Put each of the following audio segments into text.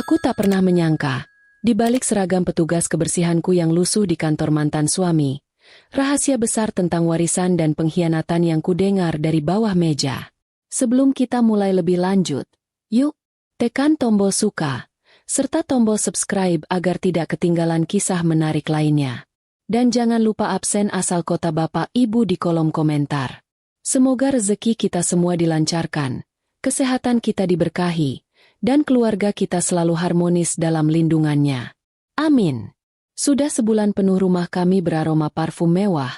Aku tak pernah menyangka, di balik seragam petugas kebersihanku yang lusuh di kantor mantan suami, rahasia besar tentang warisan dan pengkhianatan yang kudengar dari bawah meja. Sebelum kita mulai lebih lanjut, yuk, tekan tombol suka, serta tombol subscribe agar tidak ketinggalan kisah menarik lainnya. Dan jangan lupa absen asal kota Bapak Ibu di kolom komentar. Semoga rezeki kita semua dilancarkan, kesehatan kita diberkahi, dan keluarga kita selalu harmonis dalam lindungannya. Amin. Sudah sebulan penuh rumah kami beraroma parfum mewah,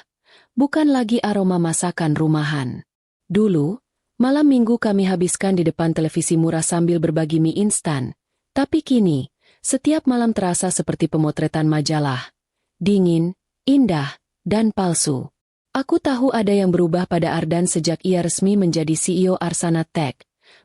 bukan lagi aroma masakan rumahan. Dulu, malam minggu kami habiskan di depan televisi murah sambil berbagi mie instan, tapi kini, setiap malam terasa seperti pemotretan majalah. Dingin, indah, dan palsu. Aku tahu ada yang berubah pada Ardan sejak ia resmi menjadi CEO Arsana Tech,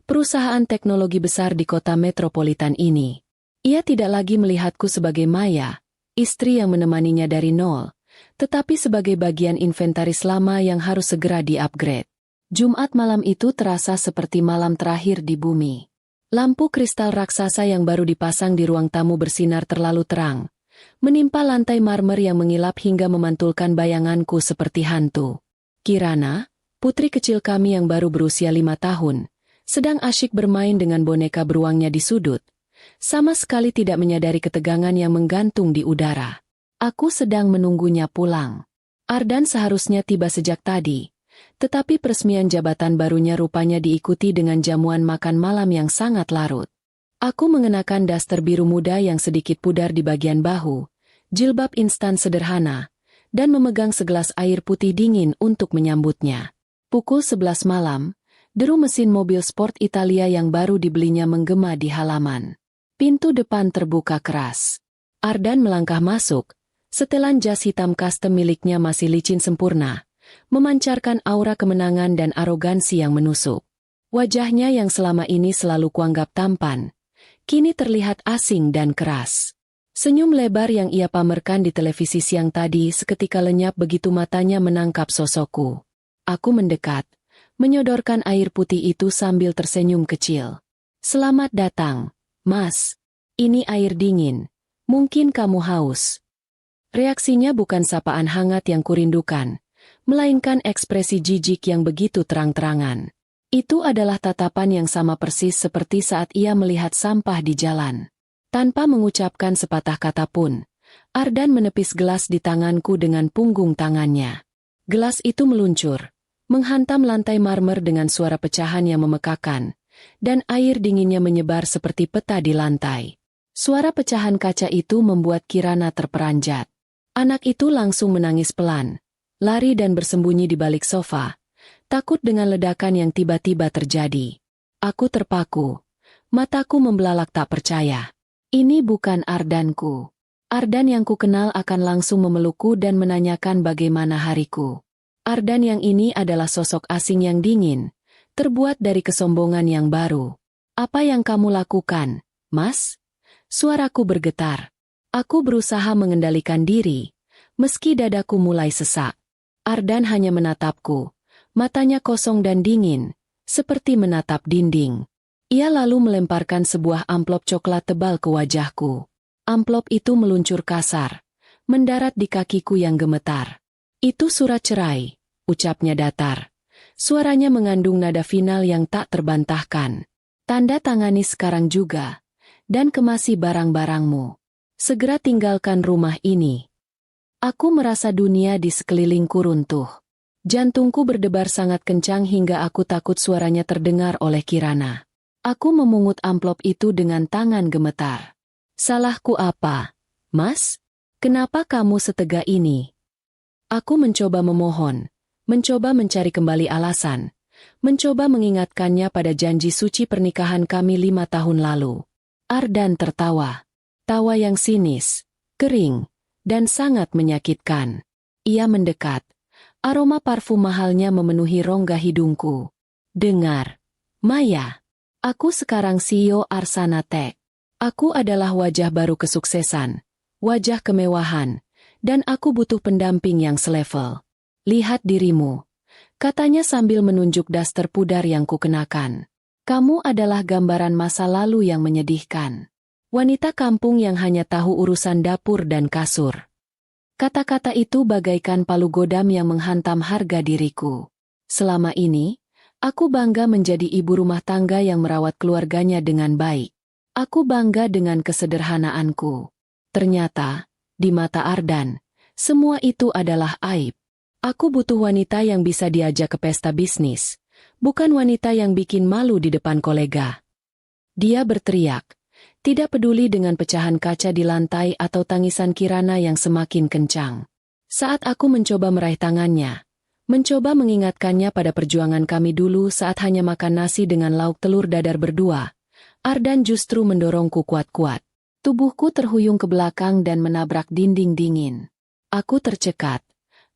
perusahaan teknologi besar di kota metropolitan ini. Ia tidak lagi melihatku sebagai Maya, istri yang menemaninya dari nol, tetapi sebagai bagian inventaris lama yang harus segera di-upgrade. Jumat malam itu terasa seperti malam terakhir di bumi. Lampu kristal raksasa yang baru dipasang di ruang tamu bersinar terlalu terang, menimpa lantai marmer yang mengilap hingga memantulkan bayanganku seperti hantu. Kirana, putri kecil kami yang baru berusia 5 tahun, sedang asyik bermain dengan boneka beruangnya di sudut, sama sekali tidak menyadari ketegangan yang menggantung di udara. Aku sedang menunggunya pulang. Ardan seharusnya tiba sejak tadi, tetapi peresmian jabatan barunya rupanya diikuti dengan jamuan makan malam yang sangat larut. Aku mengenakan daster biru muda yang sedikit pudar di bagian bahu, jilbab instan sederhana, dan memegang segelas air putih dingin untuk menyambutnya. Pukul 11 malam, deru mesin mobil sport Italia yang baru dibelinya menggema di halaman. Pintu depan terbuka keras. Ardan melangkah masuk, setelan jas hitam custom miliknya masih licin sempurna, memancarkan aura kemenangan dan arogansi yang menusuk. Wajahnya yang selama ini selalu kuanggap tampan, kini terlihat asing dan keras. Senyum lebar yang ia pamerkan di televisi siang tadi seketika lenyap begitu matanya menangkap sosokku. Aku mendekat, menyodorkan air putih itu sambil tersenyum kecil. "Selamat datang, Mas. Ini air dingin. Mungkin kamu haus." Reaksinya bukan sapaan hangat yang kurindukan, melainkan ekspresi jijik yang begitu terang-terangan. Itu adalah tatapan yang sama persis seperti saat ia melihat sampah di jalan. Tanpa mengucapkan sepatah kata pun, Ardan menepis gelas di tanganku dengan punggung tangannya. Gelas itu meluncur, menghantam lantai marmer dengan suara pecahan yang memekakan, dan air dinginnya menyebar seperti peta di lantai. Suara pecahan kaca itu membuat Kirana terperanjat. Anak itu langsung menangis pelan, lari dan bersembunyi di balik sofa, takut dengan ledakan yang tiba-tiba terjadi. Aku terpaku, mataku membelalak tak percaya. Ini bukan Ardanku. Ardan yang kukenal akan langsung memelukku dan menanyakan bagaimana hariku. Ardan yang ini adalah sosok asing yang dingin, terbuat dari kesombongan yang baru. "Apa yang kamu lakukan, Mas?" Suaraku bergetar. Aku berusaha mengendalikan diri, meski dadaku mulai sesak. Ardan hanya menatapku, matanya kosong dan dingin, seperti menatap dinding. Ia lalu melemparkan sebuah amplop coklat tebal ke wajahku. Amplop itu meluncur kasar, mendarat di kakiku yang gemetar. "Itu surat cerai," ucapnya datar. Suaranya mengandung nada final yang tak terbantahkan. "Tanda tangani sekarang juga, dan kemasi barang-barangmu. Segera tinggalkan rumah ini." Aku merasa dunia di sekelilingku runtuh. Jantungku berdebar sangat kencang hingga aku takut suaranya terdengar oleh Kirana. Aku memungut amplop itu dengan tangan gemetar. "Salahku apa, Mas? Kenapa kamu setega ini?" Aku mencoba memohon, mencoba mencari kembali alasan, mencoba mengingatkannya pada janji suci pernikahan kami 5 tahun lalu. Ardan tertawa. Tawa yang sinis, kering, dan sangat menyakitkan. Ia mendekat. Aroma parfum mahalnya memenuhi rongga hidungku. "Dengar, Maya. Aku sekarang CEO Arsana Tech. Aku adalah wajah baru kesuksesan, wajah kemewahan, dan aku butuh pendamping yang selevel. Lihat dirimu," katanya sambil menunjuk daster pudar yang kukenakan. "Kamu adalah gambaran masa lalu yang menyedihkan. Wanita kampung yang hanya tahu urusan dapur dan kasur. Kata-kata itu bagaikan palu godam yang menghantam harga diriku. Selama ini, aku bangga menjadi ibu rumah tangga yang merawat keluarganya dengan baik. Aku bangga dengan kesederhanaanku. Ternyata, di mata Ardan, semua itu adalah aib. Aku butuh wanita yang bisa diajak ke pesta bisnis, bukan wanita yang bikin malu di depan kolega. Dia berteriak, tidak peduli dengan pecahan kaca di lantai atau tangisan Kirana yang semakin kencang. Saat aku mencoba meraih tangannya, mencoba mengingatkannya pada perjuangan kami dulu saat hanya makan nasi dengan lauk telur dadar berdua, Ardan justru mendorongku kuat-kuat. Tubuhku terhuyung ke belakang dan menabrak dinding dingin. Aku tercekat.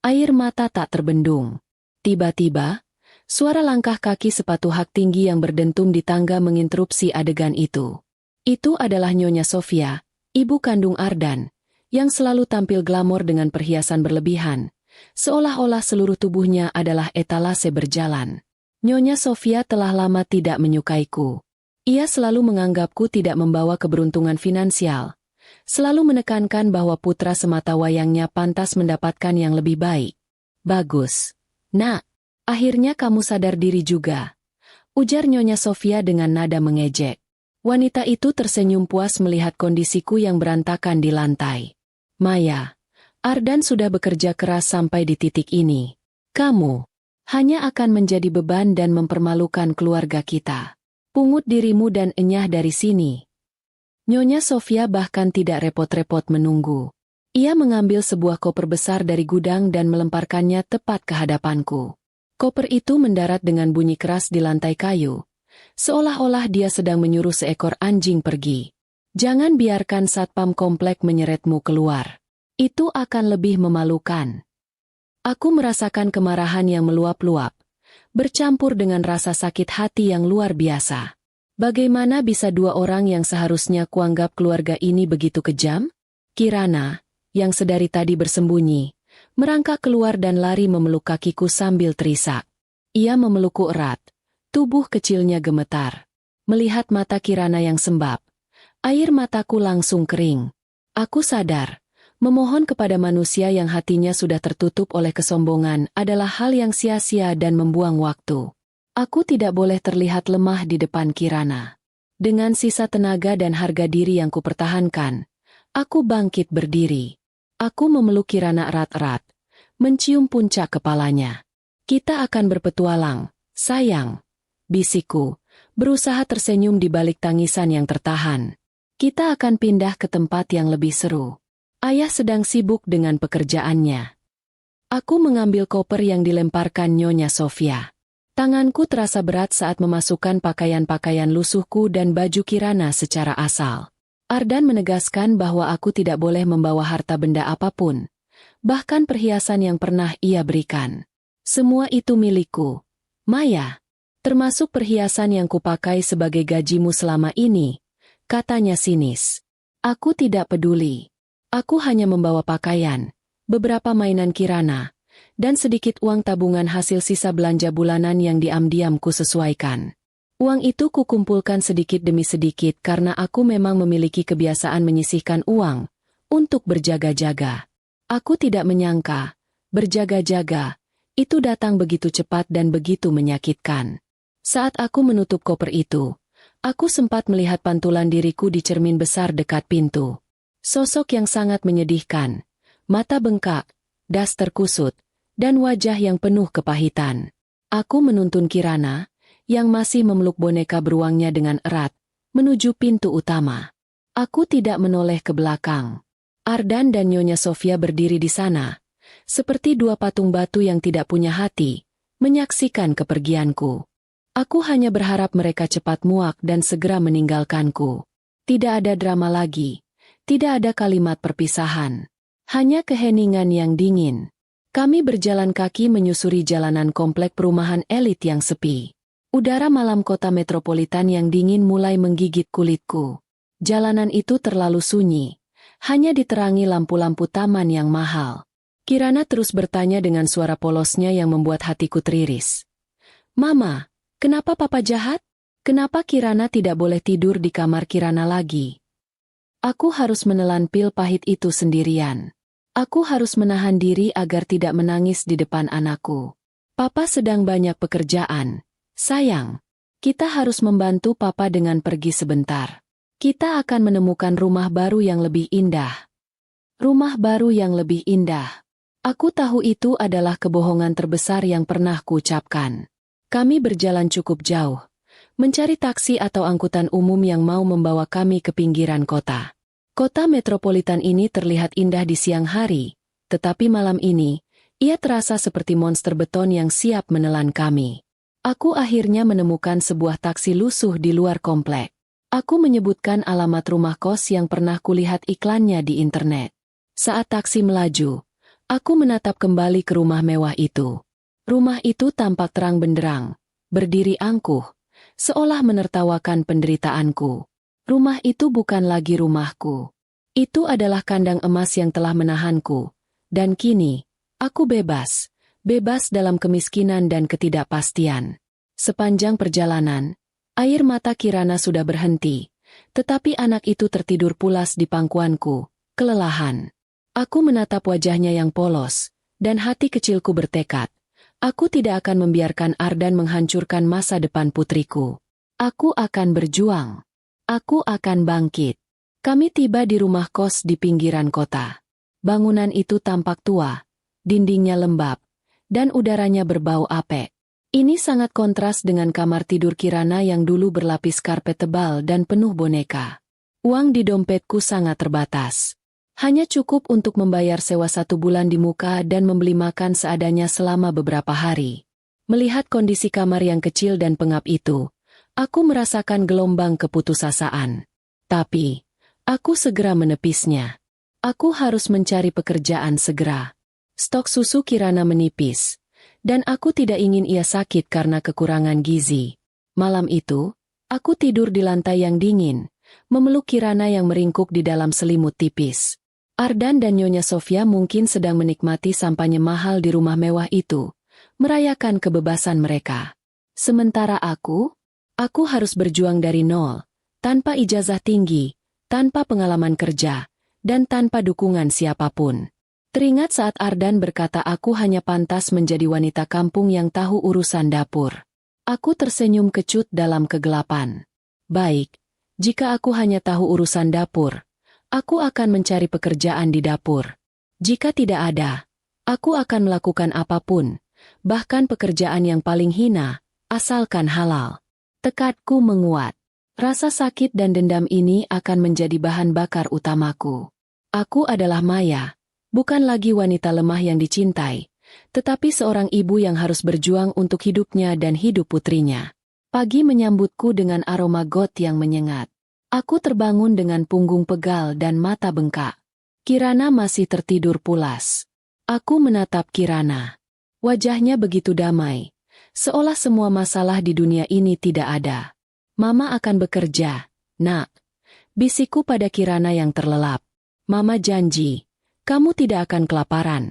Air mata tak terbendung. Tiba-tiba, suara langkah kaki sepatu hak tinggi yang berdentum di tangga menginterupsi adegan itu. Itu adalah Nyonya Sofia, ibu kandung Ardan, yang selalu tampil glamor dengan perhiasan berlebihan, seolah-olah seluruh tubuhnya adalah etalase berjalan. Nyonya Sofia telah lama tidak menyukaiku. Ia selalu menganggapku tidak membawa keberuntungan finansial. Selalu menekankan bahwa putra semata wayangnya pantas mendapatkan yang lebih baik. Bagus. Nak, akhirnya kamu sadar diri juga. Ujar Nyonya Sofia dengan nada mengejek. Wanita itu tersenyum puas melihat kondisiku yang berantakan di lantai. Maya, Ardan sudah bekerja keras sampai di titik ini. Kamu hanya akan menjadi beban dan mempermalukan keluarga kita. Pungut dirimu dan enyah dari sini. Nyonya Sofia bahkan tidak repot-repot menunggu. Ia mengambil sebuah koper besar dari gudang dan melemparkannya tepat ke hadapanku. Koper itu mendarat dengan bunyi keras di lantai kayu, seolah-olah dia sedang menyuruh seekor anjing pergi. Jangan biarkan satpam komplek menyeretmu keluar. Itu akan lebih memalukan. Aku merasakan kemarahan yang meluap-luap, bercampur dengan rasa sakit hati yang luar biasa. Bagaimana bisa dua orang yang seharusnya kuanggap keluarga ini begitu kejam? Kirana, yang sedari tadi bersembunyi, merangkak keluar dan lari memeluk kakiku sambil terisak. Ia memelukku erat, tubuh kecilnya gemetar. Melihat mata Kirana yang sembab, air mataku langsung kering. Aku sadar, memohon kepada manusia yang hatinya sudah tertutup oleh kesombongan adalah hal yang sia-sia dan membuang waktu. Aku tidak boleh terlihat lemah di depan Kirana. Dengan sisa tenaga dan harga diri yang kupertahankan, aku bangkit berdiri. Aku memeluk Kirana erat-erat, mencium puncak kepalanya. Kita akan berpetualang, sayang, bisikku, berusaha tersenyum di balik tangisan yang tertahan. Kita akan pindah ke tempat yang lebih seru. Ayah sedang sibuk dengan pekerjaannya. Aku mengambil koper yang dilemparkan Nyonya Sofia. Tanganku terasa berat saat memasukkan pakaian-pakaian lusuhku dan baju Kirana secara asal. Ardan menegaskan bahwa aku tidak boleh membawa harta benda apapun, bahkan perhiasan yang pernah ia berikan. Semua itu milikku, Maya, termasuk perhiasan yang kupakai sebagai gajimu selama ini, katanya sinis. Aku tidak peduli. Aku hanya membawa pakaian, beberapa mainan Kirana, dan sedikit uang tabungan hasil sisa belanja bulanan yang diam-diam ku sesuaikan. Uang itu kukumpulkan sedikit demi sedikit karena aku memang memiliki kebiasaan menyisihkan uang untuk berjaga-jaga. Aku tidak menyangka, berjaga-jaga, itu datang begitu cepat dan begitu menyakitkan. Saat aku menutup koper itu, aku sempat melihat pantulan diriku di cermin besar dekat pintu. Sosok yang sangat menyedihkan, mata bengkak, das terkusut, dan wajah yang penuh kepahitan. Aku menuntun Kirana, yang masih memeluk boneka beruangnya dengan erat, menuju pintu utama. Aku tidak menoleh ke belakang. Ardan dan Nyonya Sofia berdiri di sana, seperti dua patung batu yang tidak punya hati, menyaksikan kepergianku. Aku hanya berharap mereka cepat muak dan segera meninggalkanku. Tidak ada drama lagi, tidak ada kalimat perpisahan, hanya keheningan yang dingin. Kami berjalan kaki menyusuri jalanan komplek perumahan elit yang sepi. Udara malam kota metropolitan yang dingin mulai menggigit kulitku. Jalanan itu terlalu sunyi, hanya diterangi lampu-lampu taman yang mahal. Kirana terus bertanya dengan suara polosnya yang membuat hatiku teriris. Mama, kenapa papa jahat? Kenapa Kirana tidak boleh tidur di kamar Kirana lagi? Aku harus menelan pil pahit itu sendirian. Aku harus menahan diri agar tidak menangis di depan anakku. Papa sedang banyak pekerjaan. Sayang, kita harus membantu Papa dengan pergi sebentar. Kita akan menemukan rumah baru yang lebih indah. Rumah baru yang lebih indah. Aku tahu itu adalah kebohongan terbesar yang pernah kuucapkan. Kami berjalan cukup jauh, mencari taksi atau angkutan umum yang mau membawa kami ke pinggiran kota. Kota metropolitan ini terlihat indah di siang hari, tetapi malam ini, ia terasa seperti monster beton yang siap menelan kami. Aku akhirnya menemukan sebuah taksi lusuh di luar komplek. Aku menyebutkan alamat rumah kos yang pernah kulihat iklannya di internet. Saat taksi melaju, aku menatap kembali ke rumah mewah itu. Rumah itu tampak terang benderang, berdiri angkuh, seolah menertawakan penderitaanku. Rumah itu bukan lagi rumahku. Itu adalah kandang emas yang telah menahanku. Dan kini, aku bebas. Bebas dalam kemiskinan dan ketidakpastian. Sepanjang perjalanan, air mata Kirana sudah berhenti. Tetapi anak itu tertidur pulas di pangkuanku, kelelahan. Aku menatap wajahnya yang polos, dan hati kecilku bertekad. Aku tidak akan membiarkan Ardan menghancurkan masa depan putriku. Aku akan berjuang. Aku akan bangkit. Kami tiba di rumah kos di pinggiran kota. Bangunan itu tampak tua, dindingnya lembab, dan udaranya berbau apek. Ini sangat kontras dengan kamar tidur Kirana yang dulu berlapis karpet tebal dan penuh boneka. Uang di dompetku sangat terbatas. Hanya cukup untuk membayar sewa 1 bulan di muka dan membeli makan seadanya selama beberapa hari. Melihat kondisi kamar yang kecil dan pengap itu, aku merasakan gelombang keputusasaan. Tapi, aku segera menepisnya. Aku harus mencari pekerjaan segera. Stok susu Kirana menipis, dan aku tidak ingin ia sakit karena kekurangan gizi. Malam itu, aku tidur di lantai yang dingin, memeluk Kirana yang meringkuk di dalam selimut tipis. Ardan dan Nyonya Sofia mungkin sedang menikmati sampahnya mahal di rumah mewah itu, merayakan kebebasan mereka. Sementara aku harus berjuang dari nol, tanpa ijazah tinggi, tanpa pengalaman kerja, dan tanpa dukungan siapapun. Teringat saat Ardan berkata aku hanya pantas menjadi wanita kampung yang tahu urusan dapur. Aku tersenyum kecut dalam kegelapan. Baik, jika aku hanya tahu urusan dapur, aku akan mencari pekerjaan di dapur. Jika tidak ada, aku akan melakukan apapun, bahkan pekerjaan yang paling hina, asalkan halal. Tekadku menguat. Rasa sakit dan dendam ini akan menjadi bahan bakar utamaku. Aku adalah Maya, bukan lagi wanita lemah yang dicintai, tetapi seorang ibu yang harus berjuang untuk hidupnya dan hidup putrinya. Pagi menyambutku dengan aroma got yang menyengat. Aku terbangun dengan punggung pegal dan mata bengkak. Kirana masih tertidur pulas. Aku menatap Kirana. Wajahnya begitu damai, seolah semua masalah di dunia ini tidak ada. Mama akan bekerja, nak. Bisikku pada Kirana yang terlelap. Mama janji, kamu tidak akan kelaparan.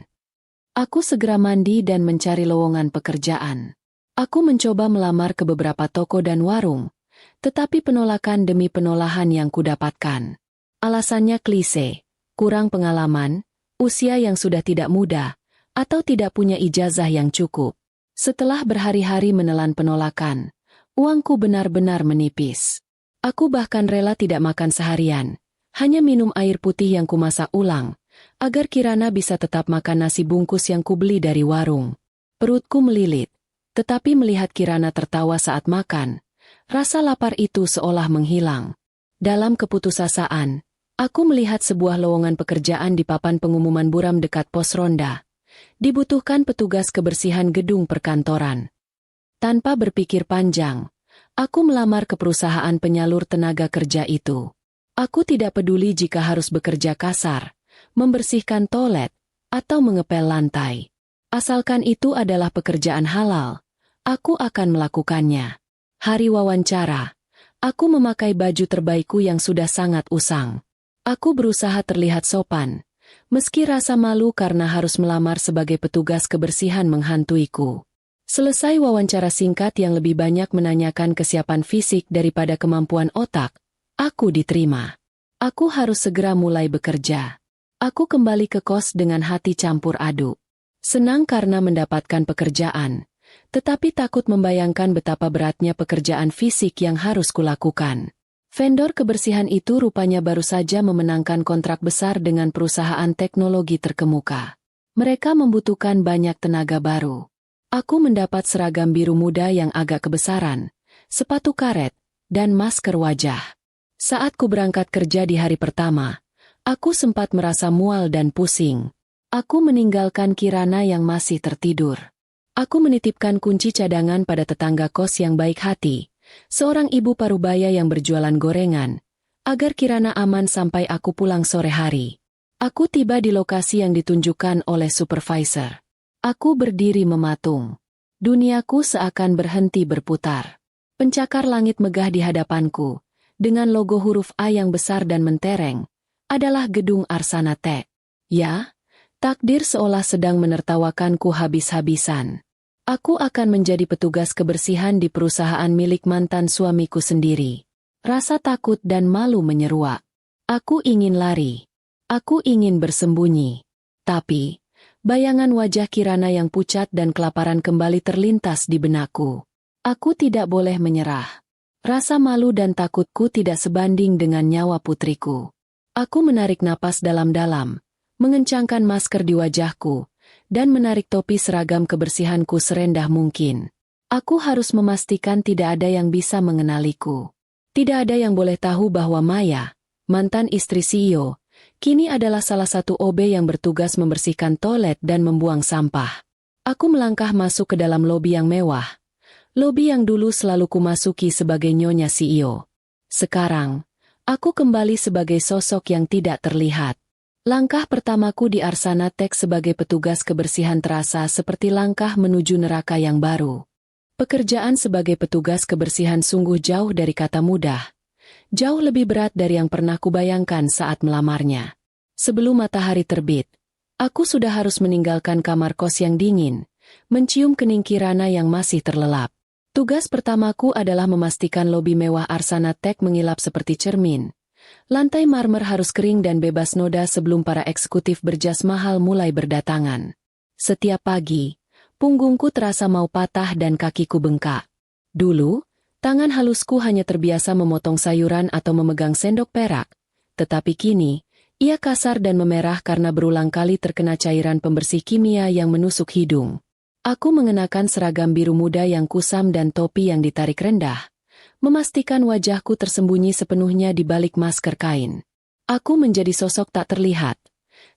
Aku segera mandi dan mencari lowongan pekerjaan. Aku mencoba melamar ke beberapa toko dan warung, tetapi penolakan demi penolahan yang kudapatkan. Alasannya klise, kurang pengalaman, usia yang sudah tidak muda, atau tidak punya ijazah yang cukup. Setelah berhari-hari menelan penolakan, uangku benar-benar menipis. Aku bahkan rela tidak makan seharian, hanya minum air putih yang kumasak ulang, agar Kirana bisa tetap makan nasi bungkus yang kubeli dari warung. Perutku melilit, tetapi melihat Kirana tertawa saat makan, rasa lapar itu seolah menghilang. Dalam keputusasaan, aku melihat sebuah lowongan pekerjaan di papan pengumuman buram dekat pos ronda. Dibutuhkan petugas kebersihan gedung perkantoran. Tanpa berpikir panjang, aku melamar ke perusahaan penyalur tenaga kerja itu. Aku tidak peduli jika harus bekerja kasar, membersihkan toilet, atau mengepel lantai. Asalkan itu adalah pekerjaan halal, aku akan melakukannya. Hari wawancara, aku memakai baju terbaikku yang sudah sangat usang. Aku berusaha terlihat sopan, meski rasa malu karena harus melamar sebagai petugas kebersihan menghantuiku. Selesai wawancara singkat yang lebih banyak menanyakan kesiapan fisik daripada kemampuan otak, aku diterima. Aku harus segera mulai bekerja. Aku kembali ke kos dengan hati campur aduk. Senang karena mendapatkan pekerjaan, tetapi takut membayangkan betapa beratnya pekerjaan fisik yang harus kulakukan. Vendor kebersihan itu rupanya baru saja memenangkan kontrak besar dengan perusahaan teknologi terkemuka. Mereka membutuhkan banyak tenaga baru. Aku mendapat seragam biru muda yang agak kebesaran, sepatu karet, dan masker wajah. Saat ku berangkat kerja di hari pertama, aku sempat merasa mual dan pusing. Aku meninggalkan Kirana yang masih tertidur. Aku menitipkan kunci cadangan pada tetangga kos yang baik hati, seorang ibu parubaya yang berjualan gorengan, agar Kirana aman sampai aku pulang sore hari. Aku tiba di lokasi yang ditunjukkan oleh supervisor. Aku berdiri mematung. Duniaku seakan berhenti berputar. Pencakar langit megah di hadapanku, dengan logo huruf A yang besar dan mentereng, adalah gedung Arsana Tech. Ya, takdir seolah sedang menertawakanku habis-habisan. Aku akan menjadi petugas kebersihan di perusahaan milik mantan suamiku sendiri. Rasa takut dan malu menyeruak. Aku ingin lari. Aku ingin bersembunyi. Tapi, bayangan wajah Kirana yang pucat dan kelaparan kembali terlintas di benakku. Aku tidak boleh menyerah. Rasa malu dan takutku tidak sebanding dengan nyawa putriku. Aku menarik napas dalam-dalam, mengencangkan masker di wajahku, dan menarik topi seragam kebersihanku serendah mungkin. Aku harus memastikan tidak ada yang bisa mengenaliku. Tidak ada yang boleh tahu bahwa Maya, mantan istri CEO, kini adalah salah satu OB yang bertugas membersihkan toilet dan membuang sampah. Aku melangkah masuk ke dalam lobi yang mewah. Lobi yang dulu selalu kumasuki sebagai nyonya CEO. Sekarang, aku kembali sebagai sosok yang tidak terlihat. Langkah pertamaku di Arsana Tech sebagai petugas kebersihan terasa seperti langkah menuju neraka yang baru. Pekerjaan sebagai petugas kebersihan sungguh jauh dari kata mudah. Jauh lebih berat dari yang pernah kubayangkan saat melamarnya. Sebelum matahari terbit, aku sudah harus meninggalkan kamar kos yang dingin, mencium kening Kirana yang masih terlelap. Tugas pertamaku adalah memastikan lobi mewah Arsana Tech mengilap seperti cermin. Lantai marmer harus kering dan bebas noda sebelum para eksekutif berjas mahal mulai berdatangan. Setiap pagi, punggungku terasa mau patah dan kakiku bengkak. Dulu, tangan halusku hanya terbiasa memotong sayuran atau memegang sendok perak. Tetapi kini, ia kasar dan memerah karena berulang kali terkena cairan pembersih kimia yang menusuk hidung. Aku mengenakan seragam biru muda yang kusam dan topi yang ditarik rendah, memastikan wajahku tersembunyi sepenuhnya di balik masker kain. Aku menjadi sosok tak terlihat.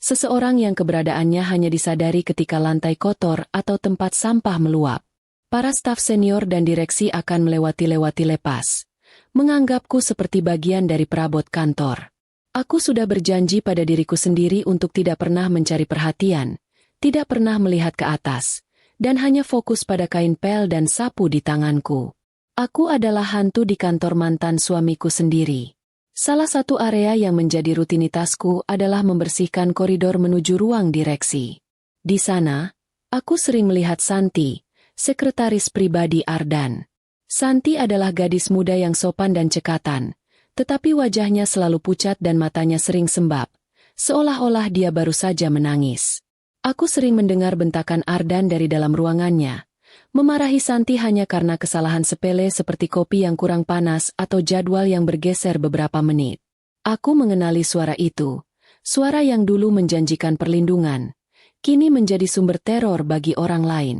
Seseorang yang keberadaannya hanya disadari ketika lantai kotor atau tempat sampah meluap. Para staf senior dan direksi akan melewati lepas, menganggapku seperti bagian dari perabot kantor. Aku sudah berjanji pada diriku sendiri untuk tidak pernah mencari perhatian, tidak pernah melihat ke atas, dan hanya fokus pada kain pel dan sapu di tanganku. Aku adalah hantu di kantor mantan suamiku sendiri. Salah satu area yang menjadi rutinitasku adalah membersihkan koridor menuju ruang direksi. Di sana, aku sering melihat Santi, sekretaris pribadi Ardan. Santi adalah gadis muda yang sopan dan cekatan, tetapi wajahnya selalu pucat dan matanya sering sembab, seolah-olah dia baru saja menangis. Aku sering mendengar bentakan Ardan dari dalam ruangannya, memarahi Santi hanya karena kesalahan sepele seperti kopi yang kurang panas atau jadwal yang bergeser beberapa menit. Aku mengenali suara itu, suara yang dulu menjanjikan perlindungan, kini menjadi sumber teror bagi orang lain.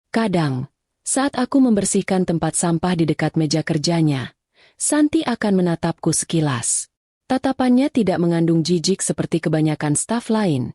Kadang, saat aku membersihkan tempat sampah di dekat meja kerjanya, Santi akan menatapku sekilas. Tatapannya tidak mengandung jijik seperti kebanyakan staf lain,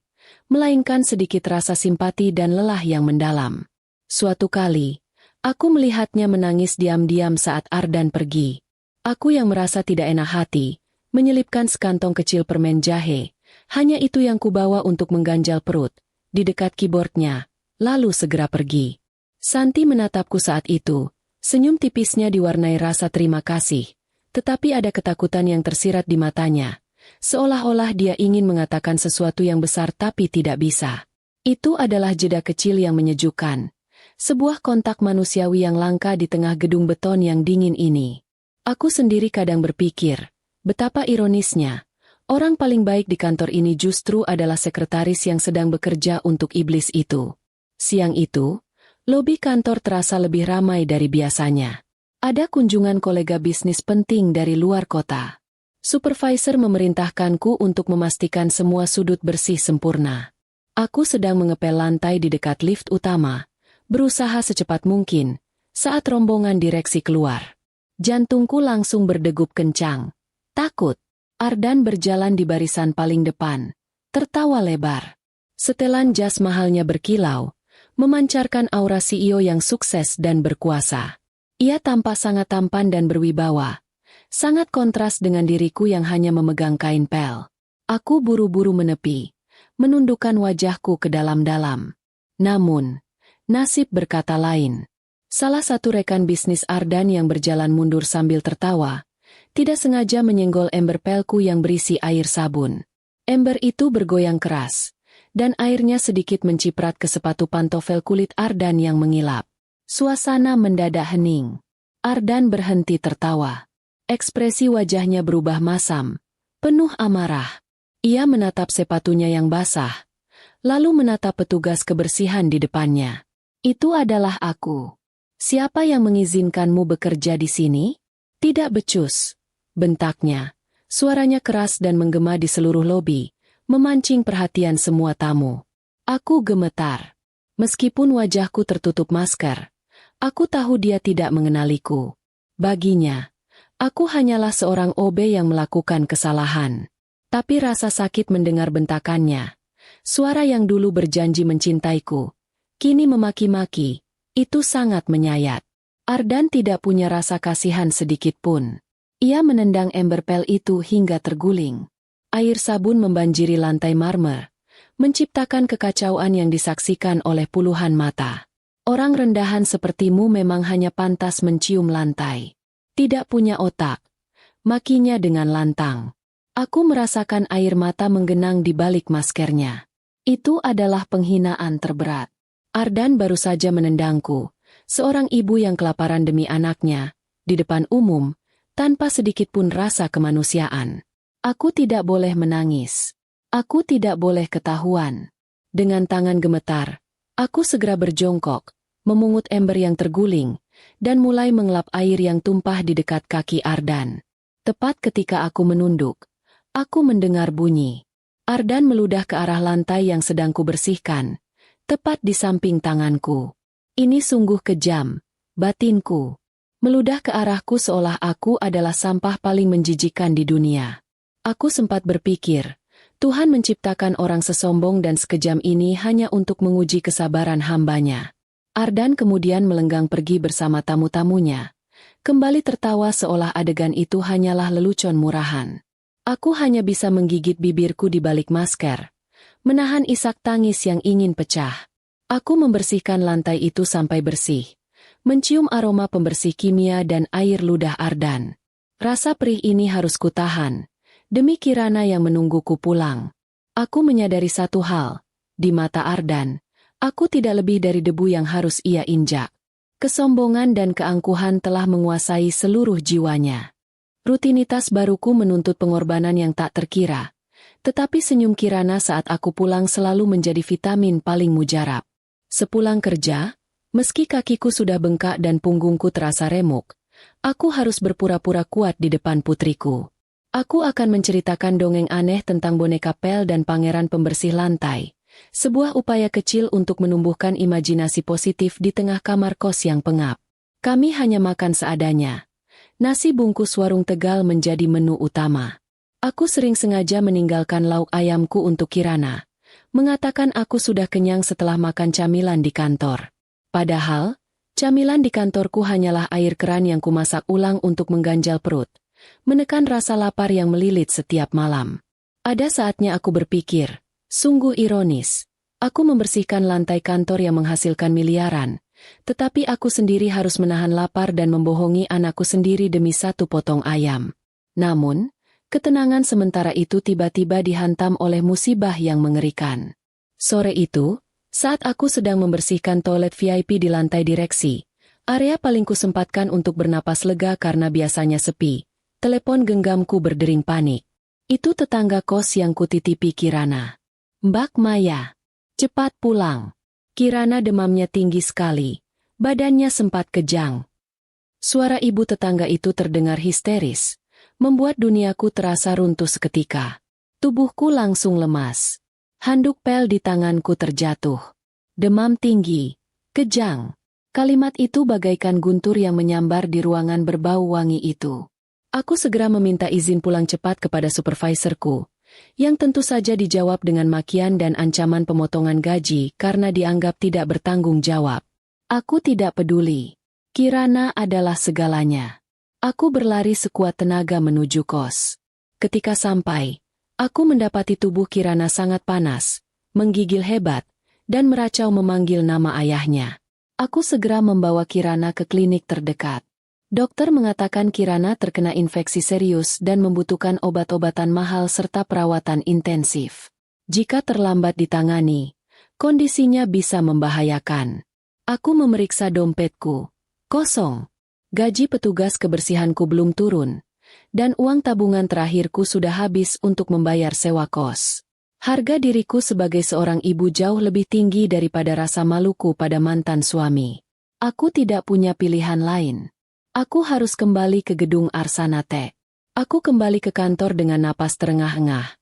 melainkan sedikit rasa simpati dan lelah yang mendalam. Suatu kali, aku melihatnya menangis diam-diam saat Ardan pergi. Aku yang merasa tidak enak hati, menyelipkan sekantong kecil permen jahe, hanya itu yang kubawa untuk mengganjal perut, di dekat keyboardnya, lalu segera pergi. Santi menatapku saat itu, senyum tipisnya diwarnai rasa terima kasih, tetapi ada ketakutan yang tersirat di matanya, seolah-olah dia ingin mengatakan sesuatu yang besar tapi tidak bisa. Itu adalah jeda kecil yang menyejukkan, sebuah kontak manusiawi yang langka di tengah gedung beton yang dingin ini. Aku sendiri kadang berpikir, betapa ironisnya, Orang paling baik di kantor ini justru adalah sekretaris yang sedang bekerja untuk iblis itu. Siang itu, lobi kantor terasa lebih ramai dari biasanya. Ada kunjungan kolega bisnis penting dari luar kota. Supervisor memerintahkanku untuk memastikan semua sudut bersih sempurna. Aku sedang mengepel lantai di dekat lift utama, berusaha secepat mungkin, saat rombongan direksi keluar. Jantungku langsung berdegup kencang. Takut. Ardan berjalan di barisan paling depan, tertawa lebar. Setelan jas mahalnya berkilau, memancarkan aura CEO yang sukses dan berkuasa. Ia tampak sangat tampan dan berwibawa, sangat kontras dengan diriku yang hanya memegang kain pel. Aku buru-buru menepi, menundukkan wajahku ke dalam-dalam. Namun, nasib berkata lain. Salah satu rekan bisnis Ardan yang berjalan mundur sambil tertawa, tidak sengaja menyenggol ember pelku yang berisi air sabun. Ember itu bergoyang keras, dan airnya sedikit menciprat ke sepatu pantofel kulit Ardan yang mengilap. Suasana mendadak hening. Ardan berhenti tertawa. Ekspresi wajahnya berubah masam, penuh amarah. Ia menatap sepatunya yang basah, lalu menatap petugas kebersihan di depannya. Itu adalah aku. Siapa yang mengizinkanmu bekerja di sini? Tidak becus, bentaknya. Suaranya keras dan menggema di seluruh lobi, memancing perhatian semua tamu. Aku gemetar. Meskipun wajahku tertutup masker, aku tahu dia tidak mengenaliku. Baginya, aku hanyalah seorang OB yang melakukan kesalahan. Tapi rasa sakit mendengar bentakannya. Suara yang dulu berjanji mencintaiku, kini memaki-maki, itu sangat menyayat. Ardan tidak punya rasa kasihan sedikit pun. Ia menendang ember pel itu hingga terguling. Air sabun membanjiri lantai marmer, menciptakan kekacauan yang disaksikan oleh puluhan mata. Orang rendahan sepertimu memang hanya pantas mencium lantai. Tidak punya otak. Makinya dengan lantang. Aku merasakan air mata menggenang di balik maskernya. Itu adalah penghinaan terberat. Ardan baru saja menendangku, seorang ibu yang kelaparan demi anaknya, di depan umum, tanpa sedikit pun rasa kemanusiaan. Aku tidak boleh menangis. Aku tidak boleh ketahuan. Dengan tangan gemetar, aku segera berjongkok, memungut ember yang terguling, dan mulai mengelap air yang tumpah di dekat kaki Ardan. Tepat ketika aku menunduk, aku mendengar bunyi. Ardan meludah ke arah lantai yang sedang kubersihkan, tepat di samping tanganku. Ini sungguh kejam, batinku. Meludah ke arahku seolah aku adalah sampah paling menjijikkan di dunia. Aku sempat berpikir, Tuhan menciptakan orang sesombong dan sekejam ini hanya untuk menguji kesabaran hambanya. Ardan kemudian melenggang pergi bersama tamu-tamunya. Kembali tertawa seolah adegan itu hanyalah lelucon murahan. Aku hanya bisa menggigit bibirku di balik masker, menahan isak tangis yang ingin pecah. Aku membersihkan lantai itu sampai bersih, mencium aroma pembersih kimia dan air ludah Ardan. Rasa perih ini harus kutahan, demi Kirana yang menungguku pulang. Aku menyadari satu hal, di mata Ardan, aku tidak lebih dari debu yang harus ia injak. Kesombongan dan keangkuhan telah menguasai seluruh jiwanya. Rutinitas baruku menuntut pengorbanan yang tak terkira, tetapi senyum Kirana saat aku pulang selalu menjadi vitamin paling mujarab. Sepulang kerja, meski kakiku sudah bengkak dan punggungku terasa remuk, aku harus berpura-pura kuat di depan putriku. Aku akan menceritakan dongeng aneh tentang boneka pel dan pangeran pembersih lantai, sebuah upaya kecil untuk menumbuhkan imajinasi positif di tengah kamar kos yang pengap. Kami hanya makan seadanya. Nasi bungkus warung Tegal menjadi menu utama. Aku sering sengaja meninggalkan lauk ayamku untuk Kirana, mengatakan aku sudah kenyang setelah makan camilan di kantor. Padahal, camilan di kantorku hanyalah air keran yang kumasak ulang untuk mengganjal perut, menekan rasa lapar yang melilit setiap malam. Ada saatnya aku berpikir, sungguh ironis, aku membersihkan lantai kantor yang menghasilkan miliaran, tetapi aku sendiri harus menahan lapar dan membohongi anakku sendiri demi satu potong ayam. Namun, ketenangan sementara itu tiba-tiba dihantam oleh musibah yang mengerikan. Sore itu, saat aku sedang membersihkan toilet VIP di lantai direksi, area paling kusempatkan untuk bernapas lega karena biasanya sepi, telepon genggamku berdering panik. Itu tetangga kos yang kutitipi Kirana. Mbak Maya, cepat pulang. Kirana demamnya tinggi sekali. Badannya sempat kejang. Suara ibu tetangga itu terdengar histeris, membuat duniaku terasa runtuh seketika. Tubuhku langsung lemas. Handuk pel di tanganku terjatuh. Demam tinggi, kejang. Kalimat itu bagaikan guntur yang menyambar di ruangan berbau wangi itu. Aku segera meminta izin pulang cepat kepada supervisorku, yang tentu saja dijawab dengan makian dan ancaman pemotongan gaji karena dianggap tidak bertanggung jawab. Aku tidak peduli. Kirana adalah segalanya. Aku berlari sekuat tenaga menuju kos. Ketika sampai, aku mendapati tubuh Kirana sangat panas, menggigil hebat, dan meracau memanggil nama ayahnya. Aku segera membawa Kirana ke klinik terdekat. Dokter mengatakan Kirana terkena infeksi serius dan membutuhkan obat-obatan mahal serta perawatan intensif. Jika terlambat ditangani, kondisinya bisa membahayakan. Aku memeriksa dompetku. Kosong. Gaji petugas kebersihanku belum turun, dan uang tabungan terakhirku sudah habis untuk membayar sewa kos. Harga diriku sebagai seorang ibu jauh lebih tinggi daripada rasa maluku pada mantan suami. Aku tidak punya pilihan lain. Aku harus kembali ke gedung Arsanate. Aku kembali ke kantor dengan napas terengah-engah.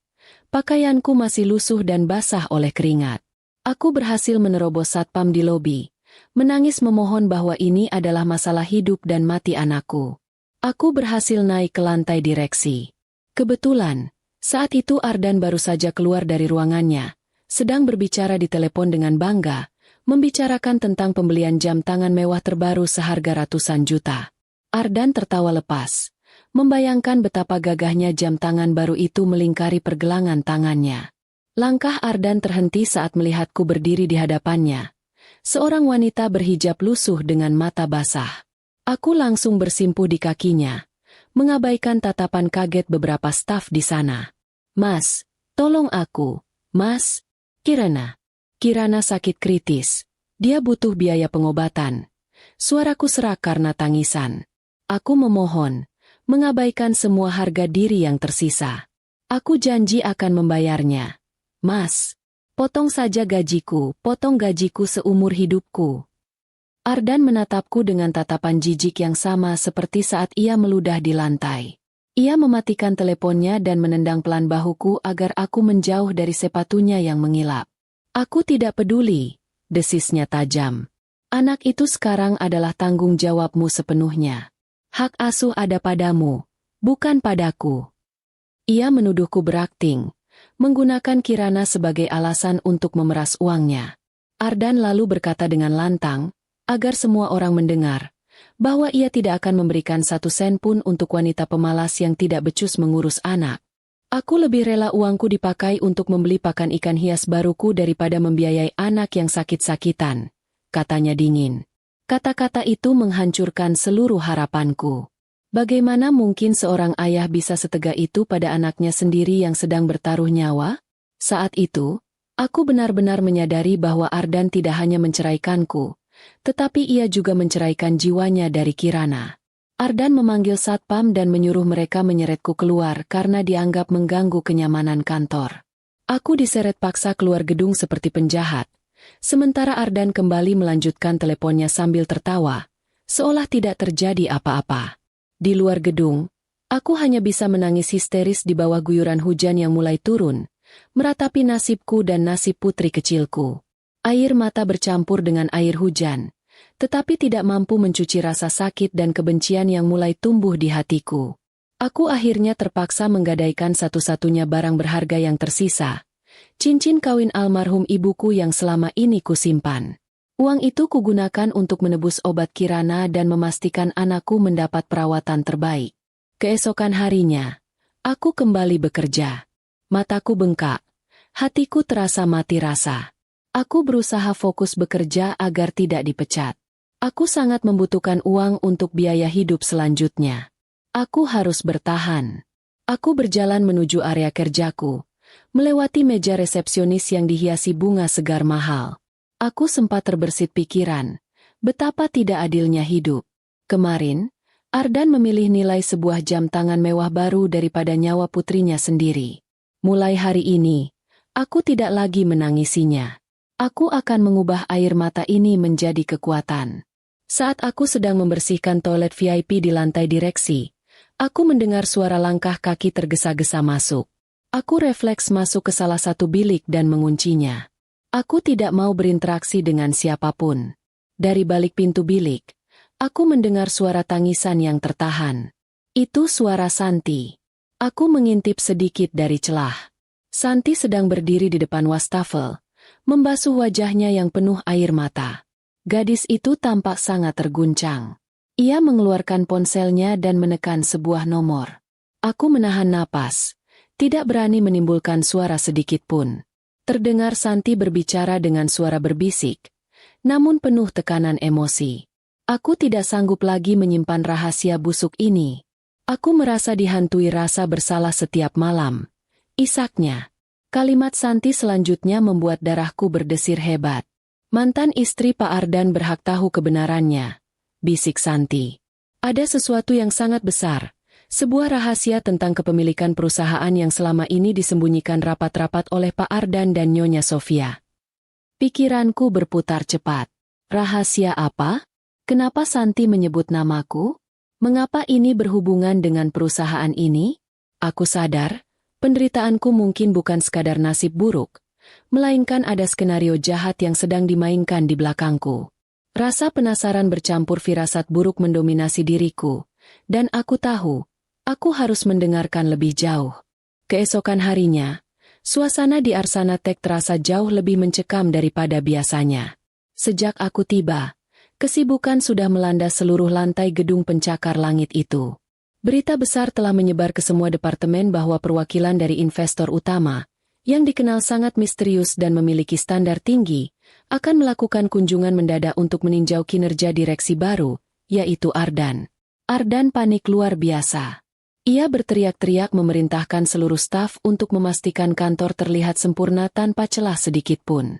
Pakaianku masih lusuh dan basah oleh keringat. Aku berhasil menerobos satpam di lobi, menangis memohon bahwa ini adalah masalah hidup dan mati anakku. Aku berhasil naik ke lantai direksi. Kebetulan, saat itu Ardan baru saja keluar dari ruangannya, sedang berbicara di telepon dengan bangga, membicarakan tentang pembelian jam tangan mewah terbaru seharga ratusan juta. Ardan tertawa lepas, membayangkan betapa gagahnya jam tangan baru itu melingkari pergelangan tangannya. Langkah Ardan terhenti saat melihatku berdiri di hadapannya. Seorang wanita berhijab lusuh dengan mata basah. Aku langsung bersimpuh di kakinya, mengabaikan tatapan kaget beberapa staf di sana. Mas, tolong aku, Mas. Kirana. Kirana sakit kritis. Dia butuh biaya pengobatan. Suaraku serak karena tangisan. Aku memohon, mengabaikan semua harga diri yang tersisa. Aku janji akan membayarnya. Mas, potong saja gajiku, potong gajiku seumur hidupku. Ardan menatapku dengan tatapan jijik yang sama seperti saat ia meludah di lantai. Ia mematikan teleponnya dan menendang pelan bahuku agar aku menjauh dari sepatunya yang mengilap. Aku tidak peduli, desisnya tajam. Anak itu sekarang adalah tanggung jawabmu sepenuhnya. Hak asuh ada padamu, bukan padaku. Ia menuduhku berakting, menggunakan Kirana sebagai alasan untuk memeras uangnya. Ardan lalu berkata dengan lantang, agar semua orang mendengar, bahwa ia tidak akan memberikan 1 sen pun untuk wanita pemalas yang tidak becus mengurus anak. Aku lebih rela uangku dipakai untuk membeli pakan ikan hias baruku daripada membiayai anak yang sakit-sakitan, katanya dingin. Kata-kata itu menghancurkan seluruh harapanku. Bagaimana mungkin seorang ayah bisa setega itu pada anaknya sendiri yang sedang bertaruh nyawa? Saat itu, aku benar-benar menyadari bahwa Ardan tidak hanya menceraikanku, tetapi ia juga menceraikan jiwanya dari Kirana. Ardan memanggil satpam dan menyuruh mereka menyeretku keluar karena dianggap mengganggu kenyamanan kantor. Aku diseret paksa keluar gedung seperti penjahat. Sementara Ardan kembali melanjutkan teleponnya sambil tertawa, seolah tidak terjadi apa-apa. Di luar gedung, aku hanya bisa menangis histeris di bawah guyuran hujan yang mulai turun, meratapi nasibku dan nasib putri kecilku. Air mata bercampur dengan air hujan, tetapi tidak mampu mencuci rasa sakit dan kebencian yang mulai tumbuh di hatiku. Aku akhirnya terpaksa menggadaikan satu-satunya barang berharga yang tersisa, cincin kawin almarhum ibuku yang selama ini kusimpan. Uang itu kugunakan untuk menebus obat Kirana dan memastikan anakku mendapat perawatan terbaik. Keesokan harinya, aku kembali bekerja. Mataku bengkak, hatiku terasa mati rasa. Aku berusaha fokus bekerja agar tidak dipecat. Aku sangat membutuhkan uang untuk biaya hidup selanjutnya. Aku harus bertahan. Aku berjalan menuju area kerjaku, melewati meja resepsionis yang dihiasi bunga segar mahal. Aku sempat terbersit pikiran, betapa tidak adilnya hidup. Kemarin, Ardan memilih nilai sebuah jam tangan mewah baru daripada nyawa putrinya sendiri. Mulai hari ini, aku tidak lagi menangisinya. Aku akan mengubah air mata ini menjadi kekuatan. Saat aku sedang membersihkan toilet VIP di lantai direksi, aku mendengar suara langkah kaki tergesa-gesa masuk. Aku refleks masuk ke salah satu bilik dan menguncinya. Aku tidak mau berinteraksi dengan siapapun. Dari balik pintu bilik, aku mendengar suara tangisan yang tertahan. Itu suara Santi. Aku mengintip sedikit dari celah. Santi sedang berdiri di depan wastafel, membasuh wajahnya yang penuh air mata. Gadis itu tampak sangat terguncang. Ia mengeluarkan ponselnya dan menekan sebuah nomor. Aku menahan napas, tidak berani menimbulkan suara sedikit pun. Terdengar Santi berbicara dengan suara berbisik, namun penuh tekanan emosi. Aku tidak sanggup lagi menyimpan rahasia busuk ini. Aku merasa dihantui rasa bersalah setiap malam. Isaknya. Kalimat Santi selanjutnya membuat darahku berdesir hebat. Mantan istri Pak Ardan berhak tahu kebenarannya, bisik Santi. Ada sesuatu yang sangat besar, sebuah rahasia tentang kepemilikan perusahaan yang selama ini disembunyikan rapat-rapat oleh Pak Ardan dan Nyonya Sofia. Pikiranku berputar cepat. Rahasia apa? Kenapa Santi menyebut namaku? Mengapa ini berhubungan dengan perusahaan ini? Aku sadar, penderitaanku mungkin bukan sekadar nasib buruk, melainkan ada skenario jahat yang sedang dimainkan di belakangku. Rasa penasaran bercampur firasat buruk mendominasi diriku, dan aku tahu, aku harus mendengarkan lebih jauh. Keesokan harinya, suasana di Arsana Tech terasa jauh lebih mencekam daripada biasanya. Sejak aku tiba, kesibukan sudah melanda seluruh lantai gedung pencakar langit itu. Berita besar telah menyebar ke semua departemen bahwa perwakilan dari investor utama, yang dikenal sangat misterius dan memiliki standar tinggi, akan melakukan kunjungan mendadak untuk meninjau kinerja direksi baru, yaitu Ardan. Ardan panik luar biasa. Ia berteriak-teriak memerintahkan seluruh staf untuk memastikan kantor terlihat sempurna tanpa celah sedikit pun.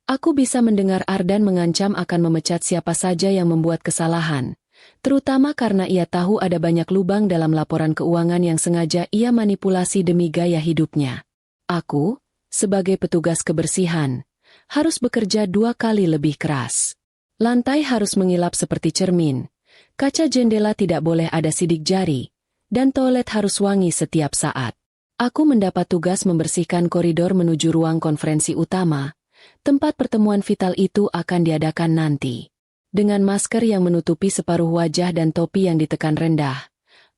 Aku bisa mendengar Ardan mengancam akan memecat siapa saja yang membuat kesalahan, terutama karena ia tahu ada banyak lubang dalam laporan keuangan yang sengaja ia manipulasi demi gaya hidupnya. Aku, sebagai petugas kebersihan, harus bekerja 2 kali lebih keras. Lantai harus mengilap seperti cermin, kaca jendela tidak boleh ada sidik jari, dan toilet harus wangi setiap saat. Aku mendapat tugas membersihkan koridor menuju ruang konferensi utama, tempat pertemuan vital itu akan diadakan nanti. Dengan masker yang menutupi separuh wajah dan topi yang ditekan rendah,